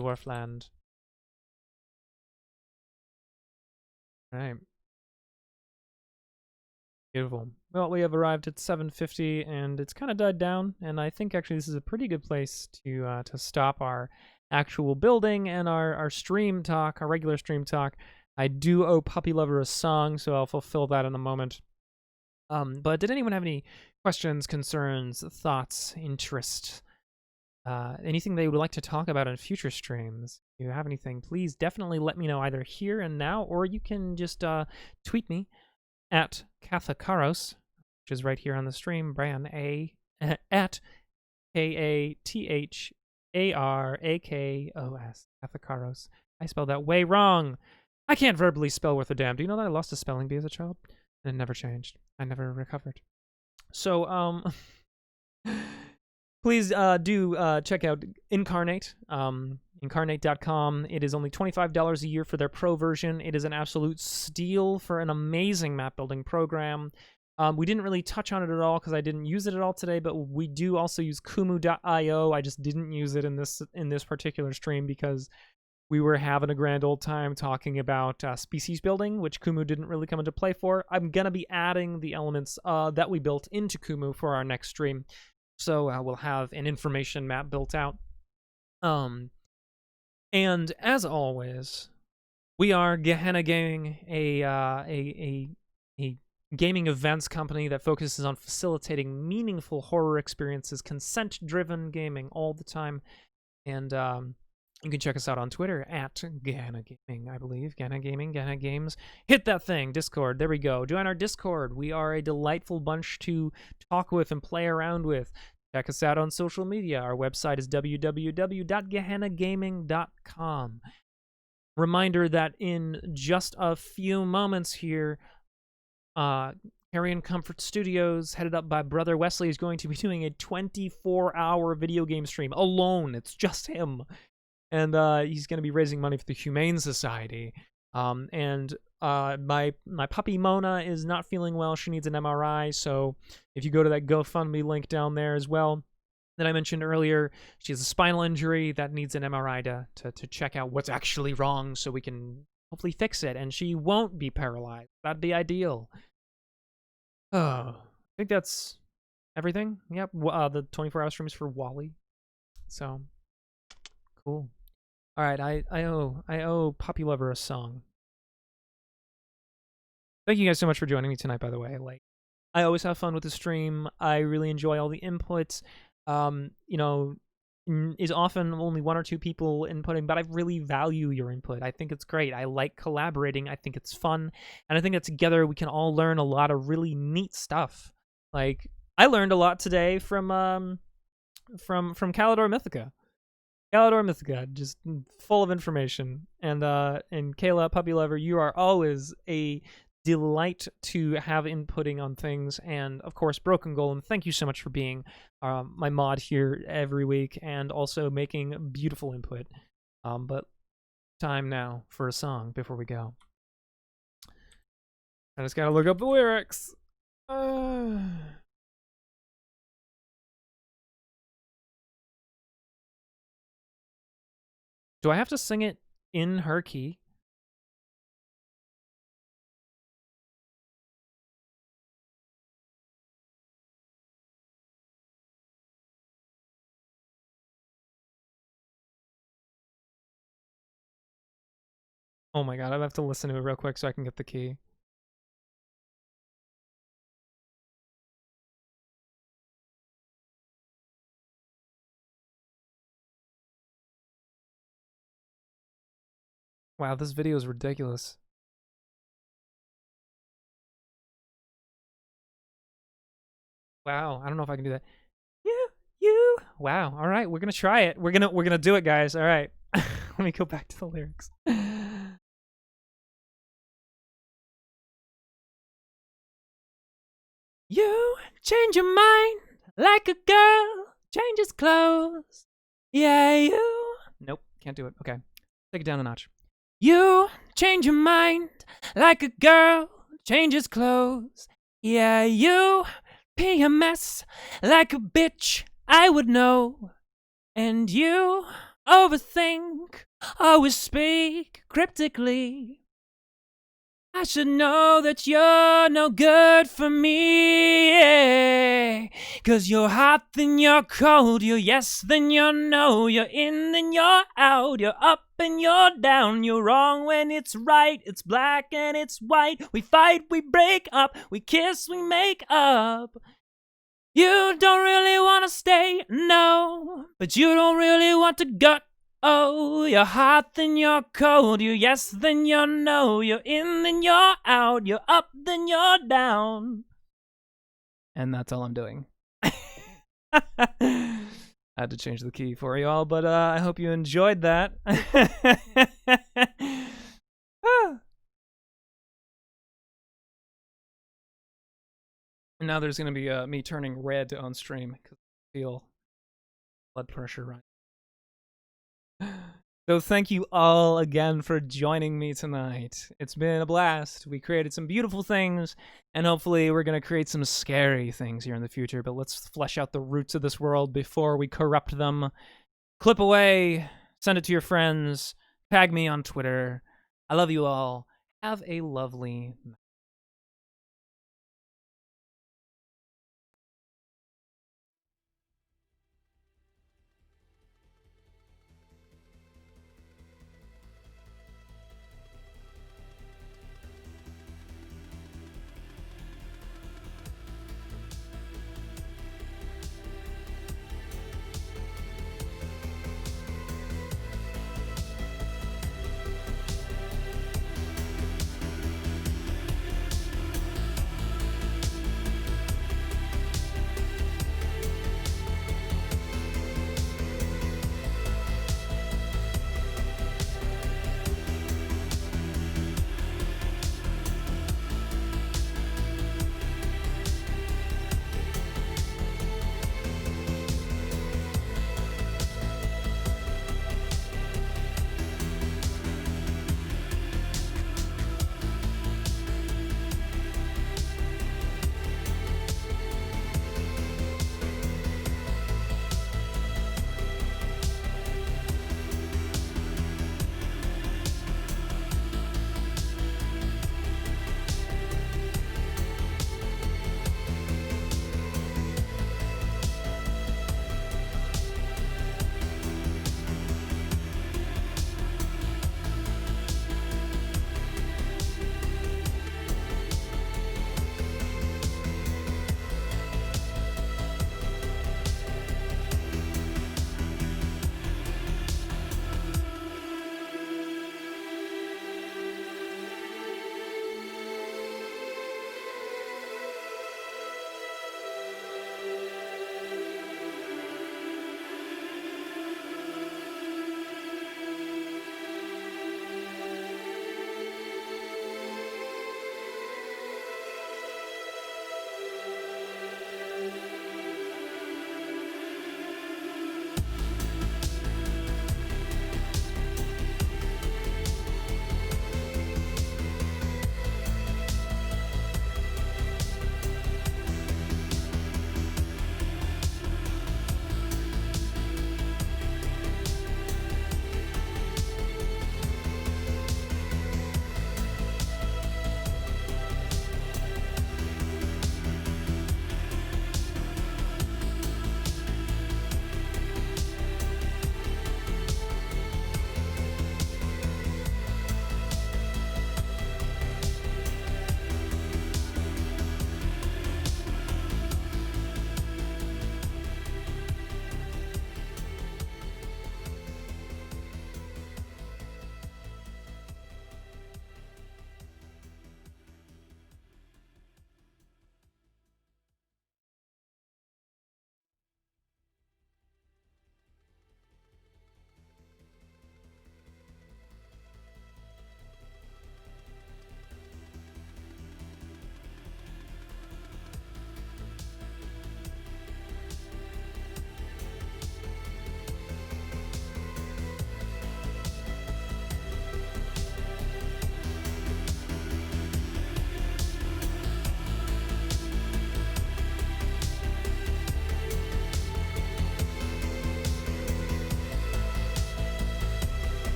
Dwarfland. All right. Beautiful. Well, we have arrived at 7:50, and it's kind of died down. And I think actually this is a pretty good place to stop our actual building and our stream talk, our regular stream talk. I do owe Puppy Lover a song, so I'll fulfill that in a moment. But did anyone have any questions, concerns, thoughts, interest, anything they would like to talk about in future streams? If you have anything, please definitely let me know either here and now, or you can just tweet me at Kathakaros, which is right here on the stream, Bran, at KATHARAKOS, Kathakaros. I spelled that way wrong. I can't verbally spell worth a damn. Do you know that I lost a spelling bee as a child? And it never changed. I never recovered. So, please do check out Incarnate, incarnate.com. It is only $25 a year for their pro version. It is an absolute steal for an amazing map building program. We didn't really touch on it at all because I didn't use it at all today, but we do also use Kumu.io. I just didn't use it in this particular stream because we were having a grand old time talking about species building, which Kumu didn't really come into play for. I'm going to be adding the elements that we built into Kumu for our next stream. So we'll have an information map built out. And as always, we are Gehenna Gaming, a gaming events company that focuses on facilitating meaningful horror experiences, consent-driven gaming all the time. And you can check us out on Twitter at Gehenna Gaming, I believe. Gehenna Gaming, Gehenna Games. Hit that thing, Discord. There we go. Join our Discord. We are a delightful bunch to talk with and play around with. Check us out on social media. Our website is www.gehennagaming.com. Reminder that in just a few moments here, Carrion Comfort Studios, headed up by Brother Wesley, is going to be doing a 24-hour video game stream alone. It's just him. And he's going to be raising money for the Humane Society. And my puppy Mona is not feeling well. She needs an MRI. So if you go to that GoFundMe link down there as well that I mentioned earlier, she has a spinal injury that needs an MRI to check out what's actually wrong so we can hopefully fix it. And she won't be paralyzed. That'd be ideal. Oh, I think that's everything. Yep. The 24-hour stream is for Wally. So cool. All right, I owe Poppy Lover a song. Thank you guys so much for joining me tonight, by the way. Like, I always have fun with the stream. I really enjoy all the inputs. You know, is often only one or two people inputting, but I really value your input. I think it's great. I like collaborating. I think it's fun. And I think that together we can all learn a lot of really neat stuff. Like, I learned a lot today from Calidor Mythica. Calidor Mythica, just full of information. And Kayla, Puppy Lover, you are always a delight to have inputting on things. And of course, Broken Golem, thank you so much for being my mod here every week and also making beautiful input. But time now for a song before we go. I just gotta look up the lyrics. Do I have to sing it in her key? Oh my god, I have to listen to it real quick so I can get the key. Wow, this video is ridiculous. Wow, I don't know if I can do that. You. Wow. All right, we're gonna try it. We're gonna do it, guys. All right. Let me go back to the lyrics. You change your mind like a girl changes clothes. Yeah, you. Nope, can't do it. Okay, take it down a notch. You change your mind like a girl changes clothes. Yeah, you PMS like a bitch I would know. And you overthink, always speak cryptically. I should know that you're no good for me, yeah. 'Cause you're hot, then you're cold, you're yes, then you're no, you're in, then you're out, you're up and you're down, you're wrong when it's right, it's black and it's white, we fight, we break up, we kiss, we make up. You don't really want to stay, no, but you don't really want to go. Oh, you're hot, then you're cold, you're yes, then you're no, you're in, then you're out, you're up, then you're down. And that's all I'm doing. I had to change the key for y'all, but I hope you enjoyed that. And now there's going to be me turning red on stream because I feel blood pressure right. So thank you all again for joining me tonight. It's been a blast. We created some beautiful things, and hopefully we're going to create some scary things here in the future, but let's flesh out the roots of this world before we corrupt them. Clip away, send it to your friends, tag me on Twitter. I love you all. Have a lovely night.